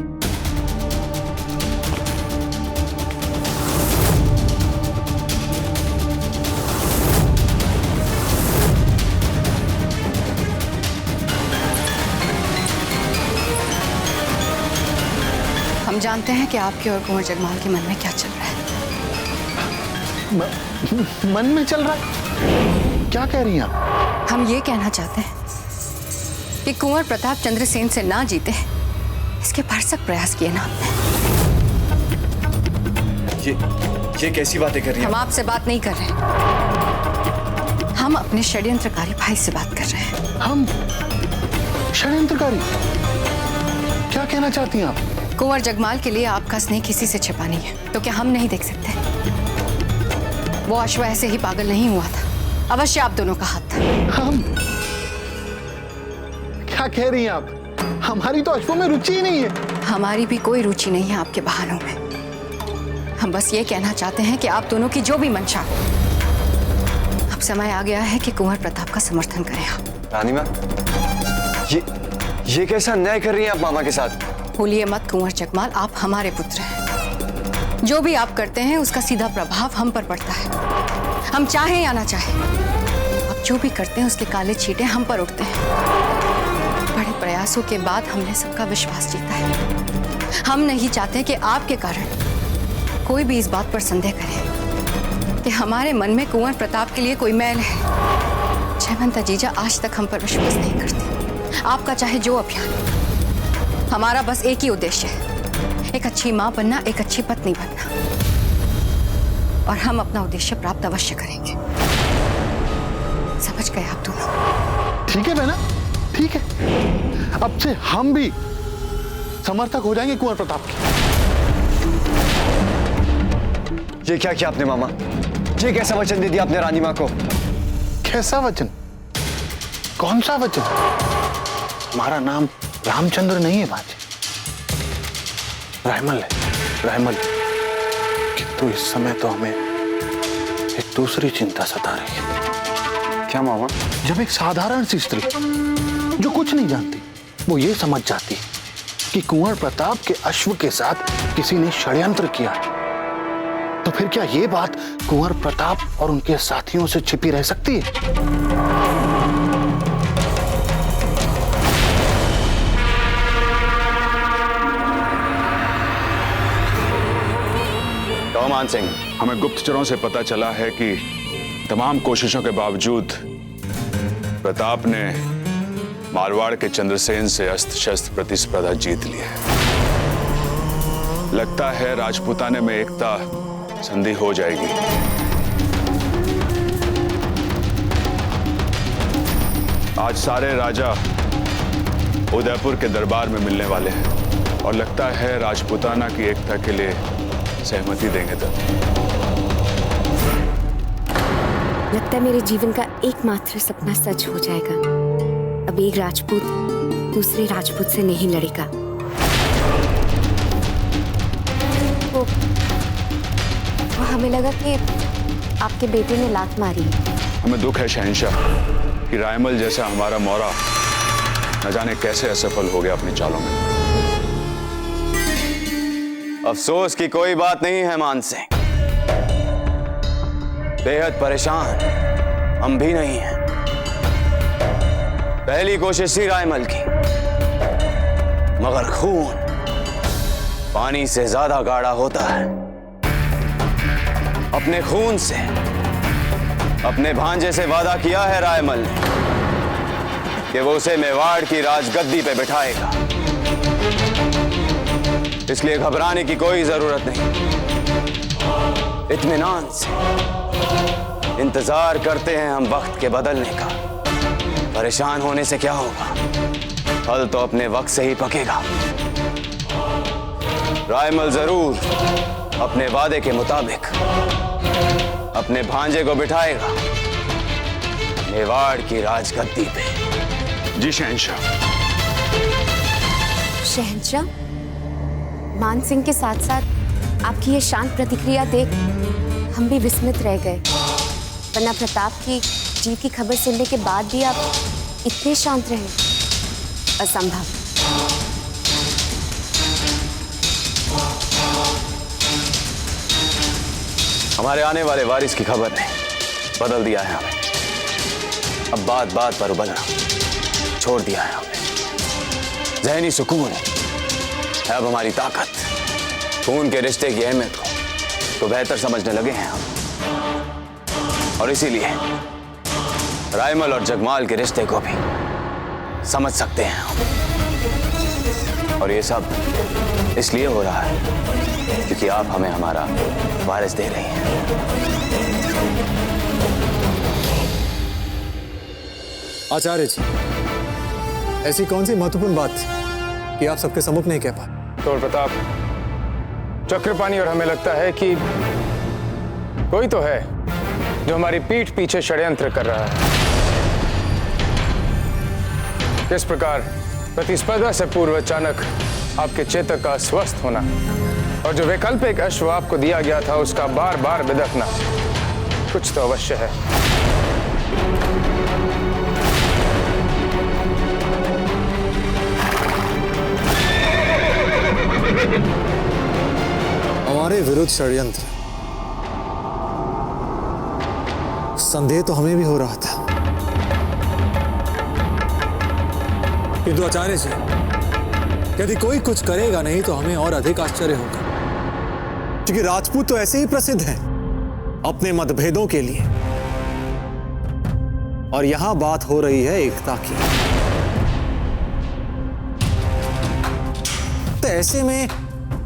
हम जानते हैं कि आपके और कुंवर जगमाल के मन में क्या चल रहा है।
मन में चल रहा है? क्या कह रही हैं आप?
हम ये कहना चाहते हैं कि कुंवर प्रताप चंद्रसेन से ना जीते, इसके भरसक प्रयास किए ना आपने।
ये कैसी बातें कर रही हैं?
हम आपसे बात नहीं कर रहे, हम अपने षड्यंत्रकारी भाई से बात कर रहे हैं।
हम षड्यंत्रकारी? क्या कहना चाहती हैं आप?
कुंवर जगमाल के लिए आपका स्नेह किसी से छिपा नहीं है, तो क्या हम नहीं देख सकते? वो अश्व ऐसे ही पागल नहीं हुआ था, अवश्य आप दोनों का हाथ था।
हम? क्या कह रही हैं आप? हमारी तो अश्वों में रुचि ही नहीं है।
हमारी भी कोई रुचि नहीं है आपके बहानों में। हम बस ये कहना चाहते हैं कि आप दोनों की जो भी मंशा, अब समय आ गया है कि कुंवर प्रताप का समर्थन करें आप।
रानी माँ, ये कैसा न्याय कर रही हैं आप मामा के साथ?
भूलिए मत कुंवर जगमाल, आप हमारे पुत्र हैं। जो भी आप करते हैं उसका सीधा प्रभाव हम पर पड़ता है, हम चाहें या ना चाहें। आप जो भी करते हैं उसके काले छींटे हम पर उठते हैं। बड़े प्रयासों के बाद हमने सबका विश्वास जीता है। हम नहीं चाहते कि आपके कारण कोई भी इस बात पर संदेह करे कि हमारे मन में कुंवर प्रताप के लिए कोई मैल है। जयवंता जीजा आज तक हम पर विश्वास नहीं करती। आपका चाहे जो अभियान, हमारा बस एक ही उद्देश्य है, एक अच्छी मां बनना, एक अच्छी पत्नी बनना, और हम अपना उद्देश्य प्राप्त अवश्य करेंगे। समझ गए आप दोनों?
ठीक है बहना, ठीक है। अब से हम भी समर्थक हो जाएंगे कुंवर प्रताप के।
ये क्या किया आपने मामा? ये कैसा वचन दे दिया आपने रानी माँ को?
कैसा वचन? कौन सा वचन? हमारा नाम रामचंद्र नहीं है बाजी, रायमल है, रायमल। किंतु इस समय तो हमें एक दूसरी चिंता सता रही है।
क्या मामा?
जब एक साधारण सी स्त्री जो कुछ नहीं जानती वो ये समझ जाती कि कुंवर प्रताप के अश्व के साथ किसी ने षड्यंत्र किया है, तो फिर क्या ये बात कुंवर प्रताप और उनके साथियों से छिपी रह सकती है?
मान सिंह, हमें गुप्तचरों से पता चला है कि तमाम कोशिशों के बावजूद प्रताप ने मारवाड़ के चंद्रसेन से अस्त्र शस्त्र प्रतिस्पर्धा जीत ली है। लगता है राजपूताने में एकता संधि हो जाएगी। आज सारे राजा उदयपुर के दरबार में मिलने वाले हैं और लगता है राजपूताना की एकता के लिए सहमति देंगे। तब
लगता है मेरे जीवन का एकमात्र सपना सच हो जाएगा। अब एक राजपूत दूसरे राजपूत से नहीं लड़ेगा। वो हमें लगा कि आपके बेटे ने लात मारी।
हमें दुख है शहंशाह कि रायमल जैसा हमारा मौरा न जाने कैसे असफल हो गया अपनी चालों में।
अफसोस की कोई बात नहीं है मान सिंह। बेहद परेशान हम भी नहीं हैं। पहली कोशिश थी रायमल की, मगर खून पानी से ज्यादा गाढ़ा होता है। अपने खून से अपने भांजे से वादा किया है रायमल ने कि वो उसे मेवाड़ की राजगद्दी पे बिठाएगा। इसलिए घबराने की कोई जरूरत नहीं। इत्मीनान से इंतजार करते हैं हम वक्त के बदलने का। परेशान होने से क्या होगा, फल तो अपने वक्त से ही पकेगा। रायमल जरूर अपने वादे के मुताबिक अपने भांजे को बिठाएगा मेवाड़ की राजगद्दी पे।
जी शहंशाह।
शहंशाह, मान सिंह के साथ साथ आपकी ये शांत प्रतिक्रिया देख हम भी विस्मित रह गए। वरना प्रताप की जीत की खबर सुनने के बाद भी आप इतने शांत रहे। असंभव।
हमारे आने वाले वारिस की खबर ने बदल दिया है हमें। अब बात बात पर उबलना छोड़ दिया है हमने। ज़हनी सुकून है अब हमारी ताकत। खून के रिश्ते की अहमियत को बेहतर समझने लगे हैं हम, और इसीलिए रायमल और जगमाल के रिश्ते को भी समझ सकते हैं हम। और ये सब इसलिए हो रहा है क्योंकि आप हमें हमारा वारिस दे रही हैं।
आचार्य जी, ऐसी कौन सी महत्वपूर्ण बात थी कि आप सबके सम्मुख नहीं कह पाए?
कुंवर प्रताप, चक्रपाणी और हमें लगता है कि कोई तो है जो हमारी पीठ पीछे षड्यंत्र कर रहा है। किस प्रकार प्रतिस्पर्धा से पूर्व अचानक आपके चेतक का अस्वस्थ होना और जो वैकल्पिक अश्व आपको दिया गया था उसका बार बार बिदकना, कुछ तो अवश्य है।
हमारे विरुद्ध षड्यंत्र, संदेह तो हमें भी हो रहा था, किंतु आचार्य जी, यदि कोई कुछ करेगा नहीं तो हमें और अधिक आश्चर्य होगा, क्योंकि राजपूत तो ऐसे ही प्रसिद्ध हैं अपने मतभेदों के लिए, और यहां बात हो रही है एकता की। तो ऐसे में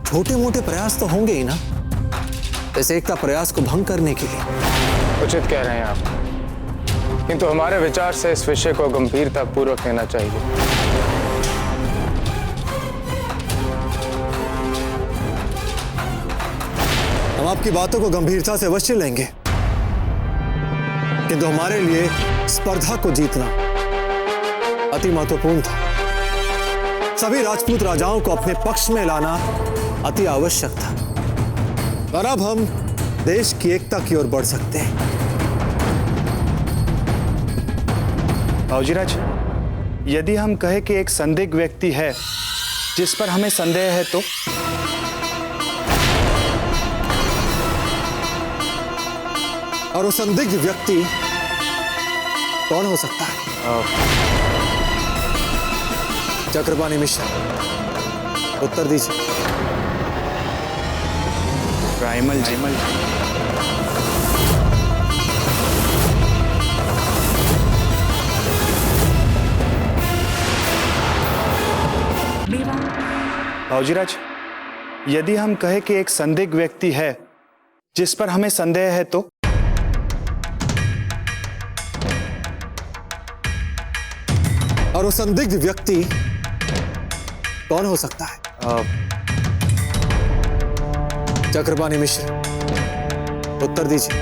छोटे मोटे प्रयास तो होंगे ही ना, इस एकता प्रयास को भंग करने के लिए।
उचित कह रहे हैं आप, किंतु हमारे विचार से इस विषय को गंभीरता पूर्वक लेना चाहिए।
हम आपकी बातों को गंभीरता से अवश्य लेंगे, किंतु हमारे लिए स्पर्धा को जीतना अति महत्वपूर्ण था। सभी राजपूत राजाओं को अपने पक्ष में लाना अति आवश्यक था, और अब हम देश की एकता की ओर बढ़ सकते हैं।
बाबूजीराज, यदि हम कहें कि एक संदिग्ध व्यक्ति है जिस पर हमें संदेह है, तो
और वो संदिग्ध व्यक्ति कौन हो सकता है? चक्रपाणी मिश्र, उत्तर दीजिए।
राइमल जी। भाऊजीराज, यदि हम कहें कि एक संदिग्ध व्यक्ति है जिस पर हमें संदेह है, तो
और वो संदिग्ध व्यक्ति कौन हो सकता है? चक्रपाणी मिश्र, उत्तर दीजिए।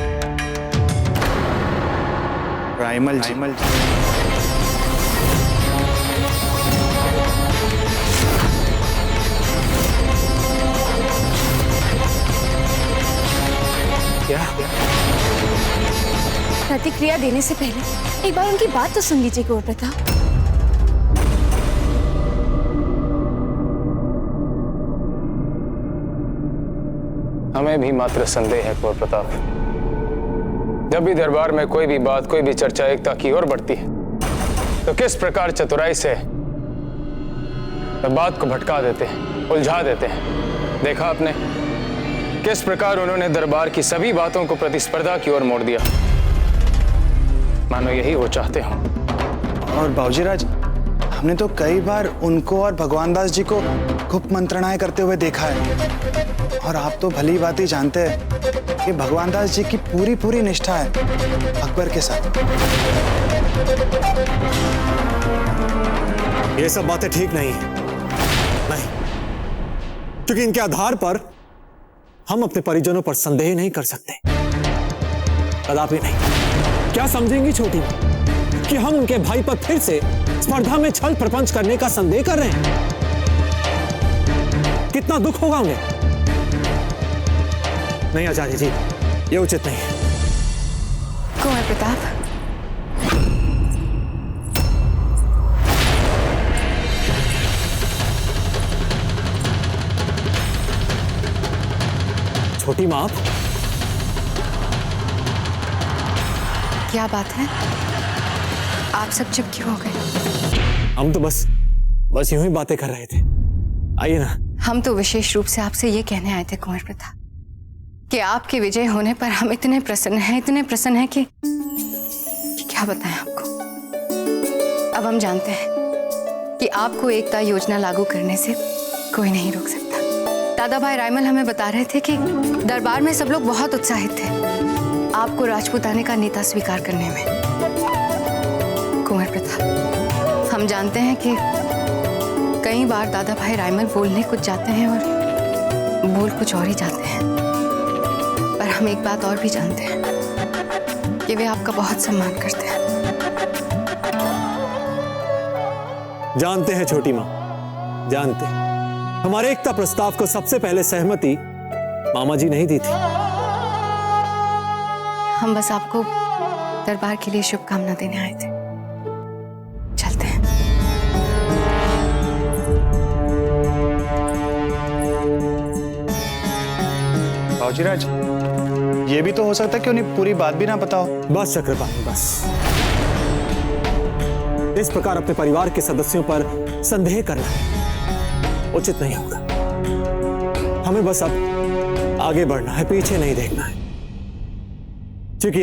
राइमल जी।
क्या?
प्रतिक्रिया देने से पहले एक बार उनकी बात तो सुन लीजिए कुंवर प्रताप।
हमें भी मात्र संदेह है कुंवर प्रताप। जब भी दरबार में कोई भी बात, कोई भी चर्चा एकता की ओर बढ़ती है, तो किस प्रकार चतुराई से बात को भटका देते हैं, उलझा देते हैं। देखा आपने किस प्रकार उन्होंने दरबार की सभी बातों को प्रतिस्पर्धा की ओर मोड़ दिया। मानो यही वो चाहते हो।
और भाऊजीराज, हमने तो कई बार उनको और भगवान दास जी को गुप्त मंत्रणाएं करते हुए देखा है। और आप तो भली बात ही जानते हैं कि भगवान दास जी की पूरी निष्ठा है अकबर के साथ।
ये सब बातें ठीक नहीं है, नहीं, क्योंकि इनके आधार पर हम अपने परिजनों पर संदेह नहीं कर सकते, कदापि नहीं। क्या समझेंगी छोटी कि हम उनके भाई पर फिर से स्पर्धा में छल प्रपंच करने का संदेह कर रहे हैं? कितना दुख होगा उन्हें। नहीं आचार्य जी, ये उचित नहीं है।
कुंवर प्रताप,
छोटी मां,
क्या बात है? आप सब चुप क्यों हो गए?
हम तो बस यूं ही बातें कर रहे थे। आइए ना।
हम तो विशेष रूप से आपसे ये कहने आए थे कुंवर प्रताप कि आपके विजय होने पर हम इतने प्रसन्न हैं कि क्या बताएं आपको। अब हम जानते हैं कि आपको एकता योजना लागू करने से कोई नहीं रोक सकता। दादा भाई रायमल हमें बता रहे थे कि दरबार में सब लोग बहुत उत्साहित थे आपको राजपूताने का नेता स्वीकार करने में। कुंवर प्रताप, हम जानते हैं कि कई बार दादा भाई रायमल बोलने कुछ जाते हैं और बोल कुछ और ही जाते हैं, पर हम एक बात और भी जानते हैं कि वे आपका बहुत सम्मान करते हैं।
जानते हैं छोटी मां, जानते हैं। हमारे एकता प्रस्ताव को सबसे पहले सहमति मामा जी नहीं दी थी।
हम बस आपको दरबार के लिए शुभकामना देने आए थे। चलते हैं।
भाऊजीराज, ये भी तो हो सकता है कि उन्हें पूरी बात भी ना पता हो।
बस चक्रपाणी, बस। इस प्रकार अपने परिवार के सदस्यों पर संदेह करना उचित नहीं होगा। हमें बस अब आगे बढ़ना है, पीछे नहीं देखना है, क्योंकि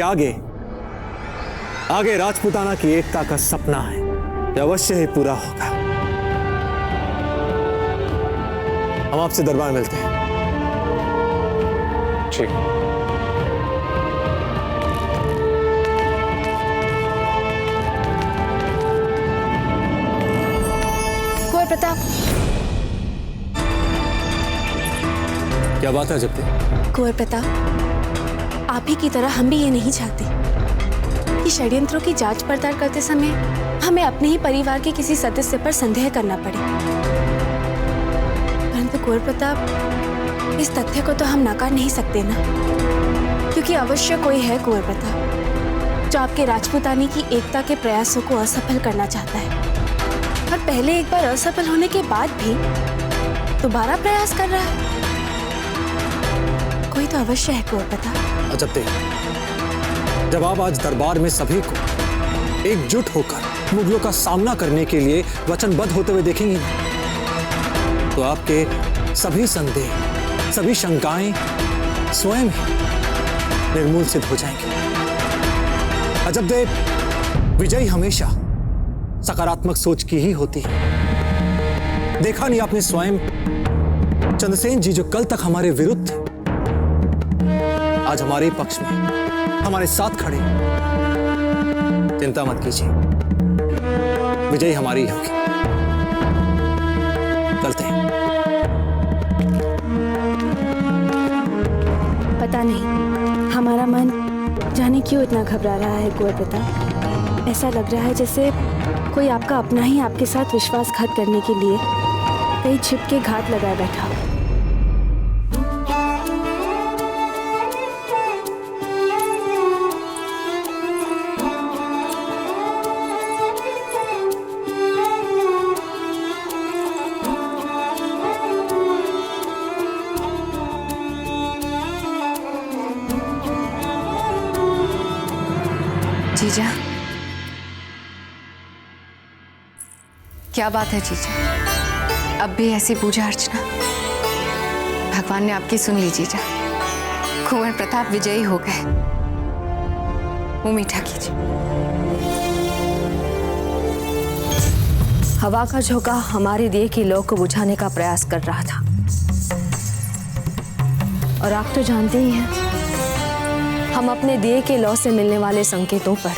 आगे राजपूताना की एकता का सपना है, यह अवश्य ही पूरा होगा। हम आपसे दरबार मिलते हैं।
ठीक।
कुंवर प्रताप,
क्या बात है जब्ते?
कुंवर प्रताप, आप ही की तरह हम भी ये नहीं चाहते कि षड्यंत्रों की जांच पड़ताल करते समय हमें अपने ही परिवार के किसी सदस्य पर संदेह करना पड़े। परंतु कुंवर प्रताप, इस तथ्य को तो हम नकार नहीं सकते ना, क्योंकि अवश्य कोई है कुंवर प्रताप जो आपके राजपूतानी की एकता के प्रयासों को असफल करना चाहता है। पहले एक बार असफल होने के बाद भी दोबारा प्रयास कर रहा है। कोई तो अवश्य है कुंवर प्रताप।
अजब देख, जब आप आज दरबार में सभी को एकजुट होकर मुगलों का सामना करने के लिए वचनबद्ध होते हुए देखेंगे, तो आपके सभी संदेह, सभी शंकाएं स्वयं ही निर्मूल सिद्ध हो जाएंगे। अजब देव, विजय हमेशा सकारात्मक सोच की ही होती है। देखा नहीं आपने स्वयं चंद्रसेन जी जो कल तक हमारे विरुद्ध थे, आज हमारे पक्ष में, हमारे साथ खड़े। चिंता मत कीजिए, विजय हमारी ही होगी। चलते हैं।
पता नहीं हमारा मन जाने क्यों इतना घबरा रहा है कुंवर प्रताप। ऐसा लग रहा है जैसे कोई आपका अपना ही आपके साथ विश्वासघात करने के लिए कहीं छिप के घात लगाए बैठा हो।
जीजा, क्या बात है जीजा? अब भी ऐसी पूजा अर्चना? भगवान ने आपकी सुन ली जीजा। कुंवर प्रताप विजयी हो गए। मुंह मीठा कीजिए।
हवा का झोंका हमारे दिए की लौ को बुझाने का प्रयास कर रहा था, और आप तो जानते ही हैं, हम अपने दिए के लौ से मिलने वाले संकेतों पर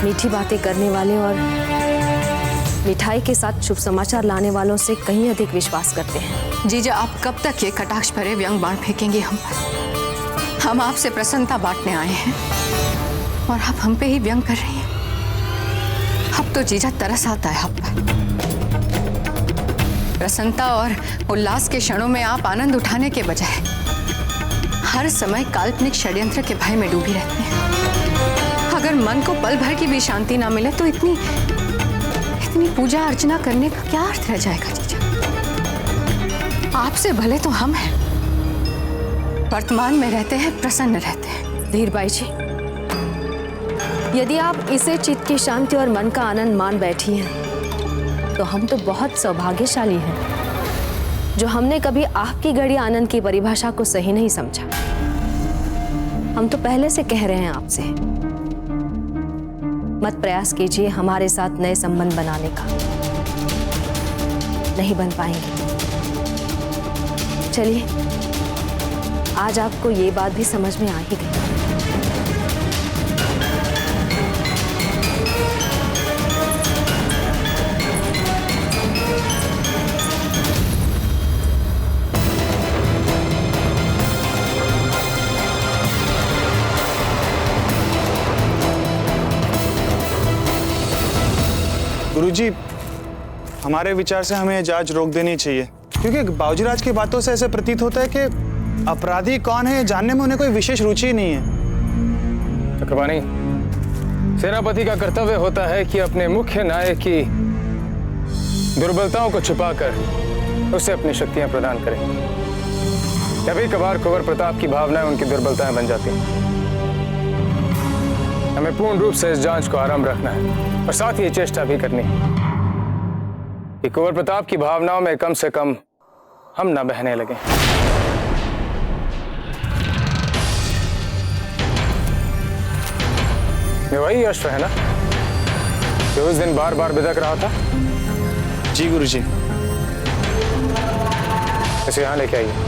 मीठी बातें करने वाले और मिठाई के साथ शुभ समाचार लाने वालों से कहीं अधिक विश्वास करते हैं।
जीजा, आप कब तक ये कटाक्ष भरे व्यंग बाण फेंकेंगे हम पर? हम आपसे प्रसन्नता बांटने आए हैं और आप हम पे ही व्यंग कर रही हैं। अब तो जीजा तरस आता है आप पर। प्रसन्नता और उल्लास के क्षणों में आप आनंद उठाने के बजाय हर समय काल्पनिक षड्यंत्र के भय में डूबी रहती हैं। अगर मन को पल भर की भी शांति ना मिले तो इतनी पूजा अर्चना करने का क्या अर्थ रह जाएगा जीजा? आपसे भले तो हम हैं, वर्तमान में रहते हैं, प्रसन्न रहते हैं।
धीरबाई जी, यदि आप इसे चित्त की शांति और मन का आनंद मान बैठी हैं, तो हम तो बहुत सौभाग्यशाली हैं जो हमने कभी आपकी घड़ी आनंद की परिभाषा को सही नहीं समझा। हम तो पहले से कह रहे हैं आपसे, मत प्रयास कीजिए हमारे साथ नए संबंध बनाने का। नहीं बन पाएंगे। चलिए, आज आपको ये बात भी समझ में आ ही गई।
गुरुजी, हमारे विचार से हमें जांच रोक देनी चाहिए, क्योंकि बाबूजीराज की बातों से ऐसे प्रतीत होता है कि अपराधी कौन है जानने में उन्हें कोई विशेष रुचि नहीं है।
चक्रपाणी, सेनापति का कर्तव्य होता है कि अपने मुख्य नायक की दुर्बलताओं को छुपाकर उसे अपनी शक्तियां प्रदान करें। कभी कभार कुंवर प्रताप की भावनाएं उनकी दुर्बलताएं बन जाती हैं। हमें पूर्ण रूप से इस जांच को आरंभ रखना है और साथ ही ये चेष्टा भी करनी है कि कुंवर प्रताप की भावनाओं में कम से कम हम न बहने लगे। ये वही अश्व है ना जो उस दिन बार बार बिदक रहा था?
जी गुरुजी।
इसे यहां लेके आइए।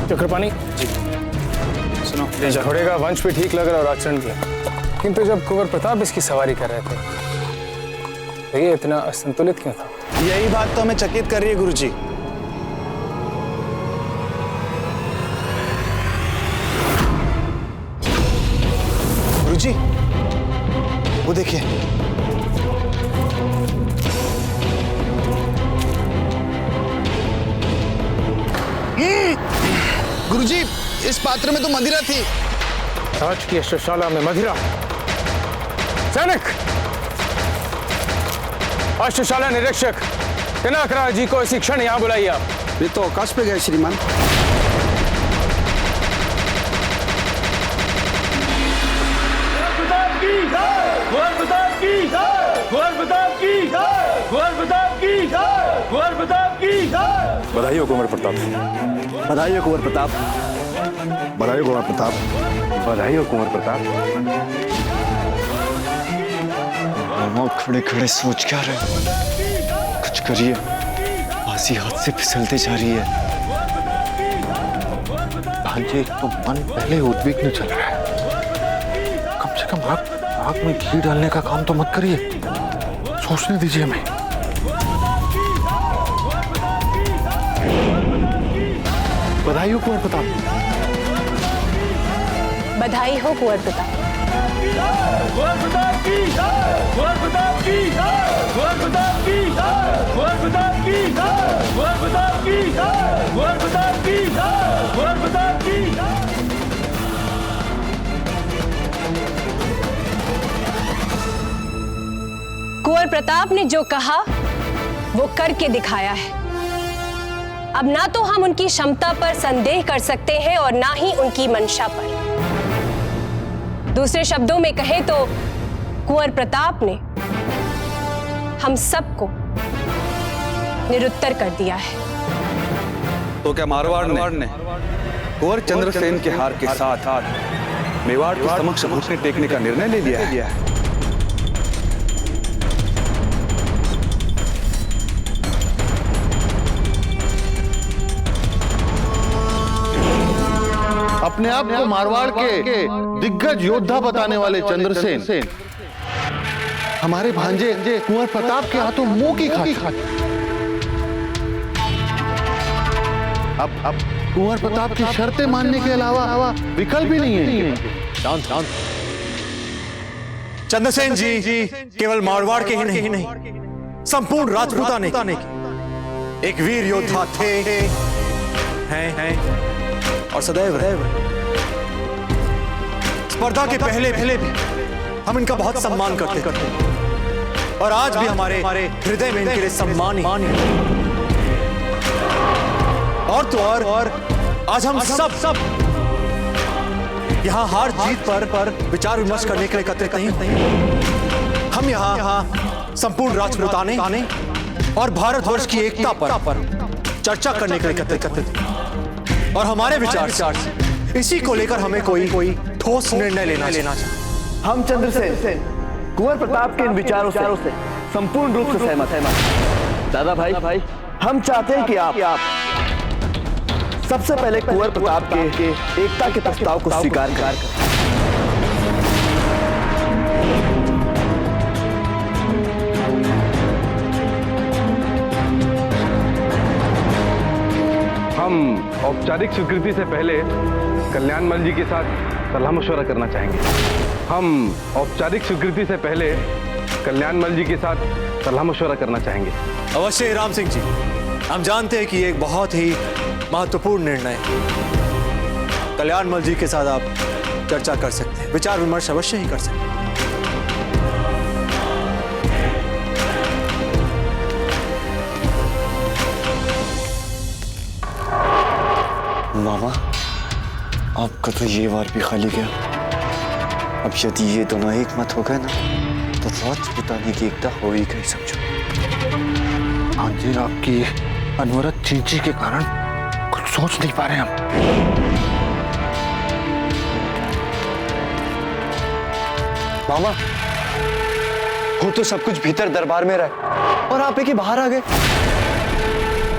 चक्रपाणी जी सुनो, घोड़े का वंश भी ठीक लग रहा है और आचरण भी, किंतु जब कुंवर प्रताप इसकी सवारी कर रहे थे तो ये इतना असंतुलित क्यों था?
यही बात तो हमें चकित कर रही है गुरुजी। गुरुजी, वो देखिए, गुरुजी, इस पात्र में तो मदिरा थी।
राज की अश्वशाला में मदिरा? सैनिक, अश्वशाला निरीक्षक पिनाकराज जी को इसी क्षण यहाँ बुलाइए आप।
ये तो आकाश पे गए श्रीमान।
बधाई हो कुंवर प्रताप।
बधाई हो कुंवर प्रताप।
बधाई हो कुंवर प्रताप। बधाई हो कुंवर प्रताप।
मामा खड़े खड़े सोच क्या रहे? कुछ करिए, बाजी हाथ से फिसलते जा रही है।
भांजे, एक तो मन पहले उद्विग्न चल रहा है, कम से कम आग में घी डालने का काम तो मत करिए, सोचने दीजिए हमें। बधाई हो कुंवर प्रताप।
बधाई हो कुंवर प्रताप।
कुंवर प्रताप की जय! कुंवर प्रताप की जय! कुंवर प्रताप की जय! कुंवर प्रताप की जय! कुंवर प्रताप की जय! कुंवर प्रताप की जय! कुंवर प्रताप की जय!
कुंवर प्रताप ने जो कहा वो करके दिखाया है। अब ना तो हम उनकी क्षमता पर संदेह कर सकते हैं और ना ही उनकी मंशा पर। दूसरे शब्दों में कहें तो कुंवर प्रताप ने हम सबको निरुत्तर कर दिया है।
तो क्या मारवाड़ ने कुंवर चंद्रसेन के हार के साथ मेवाड़ के समक्ष घुटने टेकने का निर्णय ले लिया है?
अपने आप को मारवाड़ के दिग्गज योद्धा बताने वाले चंद्रसेन हमारे भांजे कुंवर प्रताप के हाथों मुंह की खाती। अब कुंवर प्रताप की शर्तें मानने के अलावा विकल्प ही नहीं है।
शांत शांत। चंद्रसेन जी केवल मारवाड़ के ही नहीं, संपूर्ण राजपूताने के एक वीर योद्धा थे, हैं और सदैव रहे। स्पर्धा के पहले भी हम इनका बहुत सम्मान करते और आज भी हमारे हृदय में इनके लिए सम्मान ही। और तो और आज हम सब यहाँ हार जीत पर विचार विमर्श करने के लिए एकत्रित नहीं। हम यहाँ संपूर्ण राजपूताने और भारतवर्ष की एकता पर चर्चा करने के लिए एकत्रित और हमारे विचार इसी को लेकर हमें कोई ठोस निर्णय लेना चाहिए।
हम चंद्रसेन कुंवर प्रताप के इन विचारों से संपूर्ण रूप से सहमत हैं। दादा भाई, हम चाहते हैं कि आप सबसे पहले कुंवर प्रताप के एकता के प्रस्ताव को स्वीकार करें।
हम औपचारिक स्वीकृति से पहले कल्याणमल जी के साथ सलाह मशवरा करना चाहेंगे। हम औपचारिक स्वीकृति से पहले कल्याणमल जी के साथ सलाह मशवरा करना चाहेंगे।
अवश्य राम सिंह जी, हम जानते हैं कि ये एक बहुत ही महत्वपूर्ण निर्णय है। कल्याणमल जी के साथ आप चर्चा कर सकते हैं, विचार विमर्श अवश्य ही कर सकते हैं।
मामा, आपका तो ये वार भी खाली गया। अब यदि ये दोनों एक मत हो गए ना, तो राजपूताने की एकता हो ही गई समझो।
भांजे, आपकी अनवरत चींची के कारण कुछ सोच नहीं पा रहे हम।
मामा, वो तो सब कुछ भीतर दरबार में रहे और आप एक ही बाहर आ गए।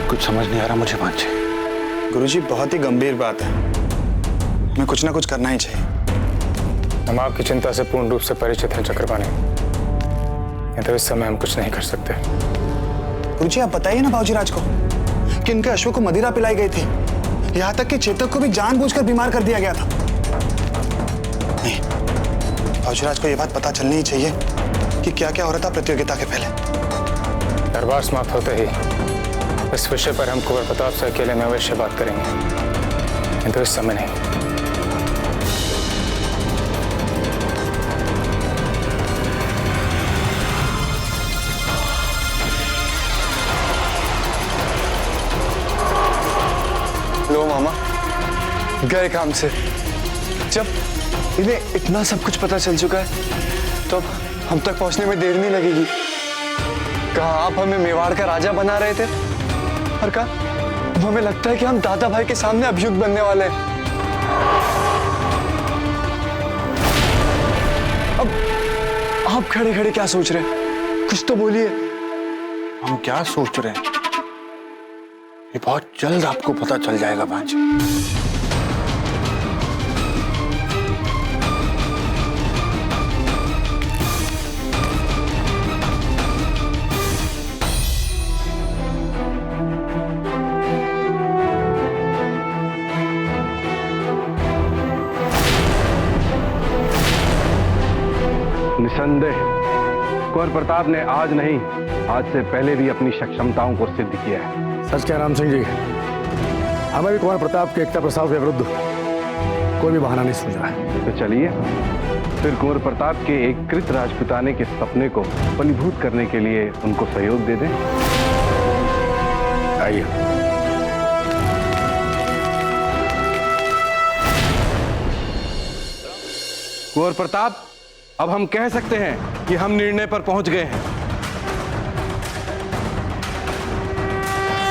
कुछ समझ नहीं आ रहा मुझे भांजे।
गुरुजी, बहुत ही गंभीर बात है, हमें कुछ ना कुछ करना ही चाहिए।
हम आपकी चिंता से पूर्ण रूप से परिचित हैं चक्रपाणी, तो इस समय हम कुछ नहीं कर सकते।
गुरुजी, आप बताइए ना बाबूजी को कि इनके अश्व को मदिरा पिलाई गई थी, यहाँ तक कि चेतक को भी जानबूझकर बीमार कर दिया गया था। नहीं, बाबूजी को यह बात पता चलनी ही चाहिए कि क्या क्या हो रहा था प्रतियोगिता के पहले।
दरबार समाप्त होते ही इस विषय पर हम कुंवर प्रताप से अकेले में अवश्य बात करेंगे, किंतु इस समय नहीं।
लो मामा, गए काम से। जब इन्हें इतना सब कुछ पता चल चुका है तो हम तक पहुंचने में देर नहीं लगेगी। कहा आप हमें मेवाड़ का राजा बना रहे थे, और कहा हमें लगता है कि हम दादा भाई के सामने अभियुक्त बनने वाले हैं। अब आप खड़े खड़े क्या सोच रहे हैं? कुछ तो बोलिए।
हम क्या सोच रहे हैं ये बहुत जल्द आपको पता चल जाएगा भांजे।
निसंदेह कुंवर प्रताप ने आज नहीं, आज से पहले भी अपनी सक्षमताओं को सिद्ध किया है।
सच क्या राम सिंह जी, हमें भी कुंवर प्रताप के एकता प्रस्ताव के विरुद्ध कोई भी बहाना नहीं सूझ रहा है।
तो चलिए फिर कुंवर प्रताप के एक कृत राजपुताने के सपने को फलीभूत करने के लिए उनको सहयोग दे दें।
आइए।
कुंवर प्रताप, अब हम कह सकते हैं कि हम निर्णय पर पहुंच गए हैं।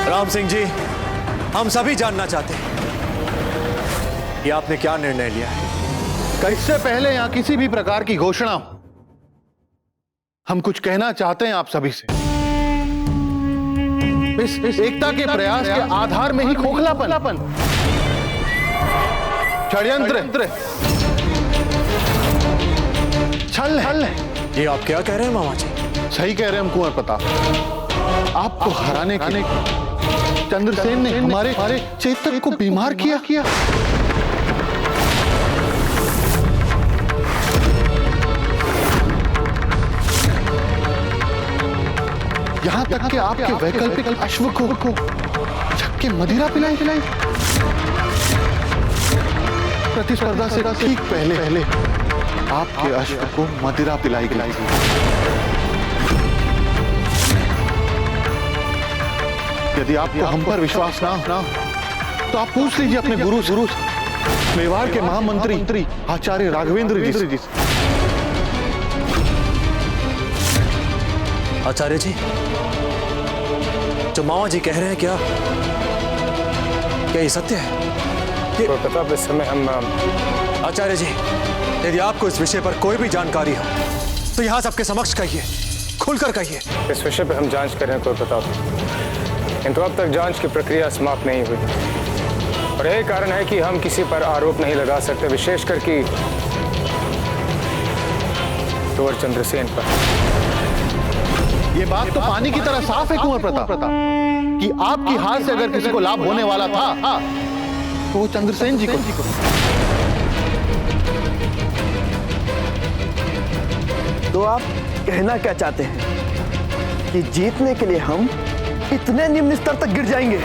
राम सिंह जी, हम सभी जानना चाहते हैं कि आपने क्या निर्णय लिया है।
इससे पहले यहां किसी भी प्रकार की घोषणा हो, हम कुछ कहना चाहते हैं आप सभी से। इस एकता के प्रयास के आधार में ही खोखलापन, षड्यंत्र, छल है।
ये आप क्या कह रहे हैं मामा जी?
सही कह रहे हैं हम कुंवर प्रताप। आपको हराने के चंद्रसेन ने हमारे चेतक को बीमार किया। यहां तक कि आपके वैकल्पिक अश्व को छक्के मदिरा पिलाई। प्रतिस्पर्धा से ठीक पहले आपके अश्व को मदिरा पिलाई गई। यदि आपको हम पर विश्वास ना हो तो आप पूछ लीजिए अपने गुरु मेवाड़ के महामंत्री आचार्य राघवेंद्र जी से।
आचार्य जी, जो मामा जी कह रहे हैं क्या ये सत्य है?
प्रताप, इस समय हम
आचार्य जी, यदि आपको इस विषय पर कोई भी जानकारी हो तो यहां सबके समक्ष कहिए, खुलकर कहिए।
इस विषय पर हम जांच कर रहे हैं कुंवर प्रताप, किंतु अब तक जांच की प्रक्रिया समाप्त नहीं हुई, और यही कारण है कि हम किसी पर आरोप नहीं लगा सकते, विशेषकर कि कुंवर चंद्रसेन पर।
ये बात तो पानी की तरह साफ है कुंवर प्रताप कि आपकी हार से अगर किसी को लाभ होने वाला था तो वो चंद्रसेन जी को।
तो आप कहना क्या चाहते हैं कि जीतने के लिए हम इतने निम्न स्तर तक गिर जाएंगे?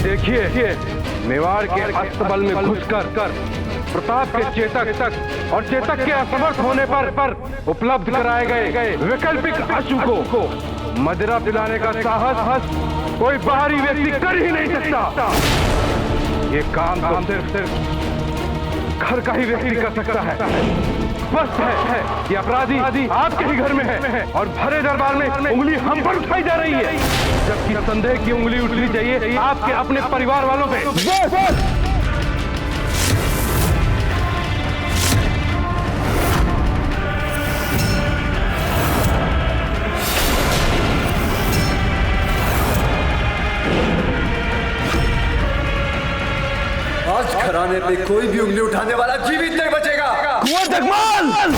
देखिए, मेवाड़ के अस्तबल में घुसकर प्रताप के चेतक और चेतक के असमर्थ होने पर उपलब्ध कराए गए वैकल्पिक अश्व को मदिरा पिलाने का साहस कोई बाहरी व्यक्ति कर ही नहीं सकता। ये काम तो सिर्फ घर का ही व्यक्ति कर सकता है। स्पष्ट है कि अपराधी आपके ही घर में है और भरे दरबार में उंगली हम पर उठाई जा रही है, जबकि संदेह की उंगली उठनी चाहिए आपके अपने परिवार वालों पे।
राजघराने पे कोई भी उंगली उठाने वाला जीवित नहीं बचेगा।
कुंवर जगमाल,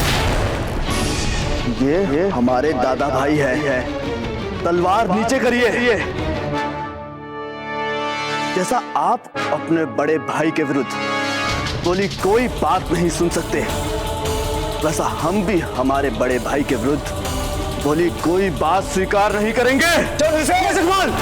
ये हमारे दादा भाई है, तलवार नीचे करिए। जैसा आप अपने बड़े भाई के विरुद्ध बोली कोई बात नहीं सुन सकते, वैसा हम भी हमारे बड़े भाई के विरुद्ध बोली कोई बात स्वीकार नहीं करेंगे। चंद्रसेन जगमाल,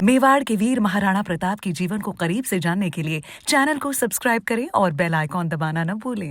मेवाड़ के वीर महाराणा प्रताप के जीवन को करीब से जानने के लिए चैनल को सब्सक्राइब करें और बेल आइकॉन दबाना न भूलें।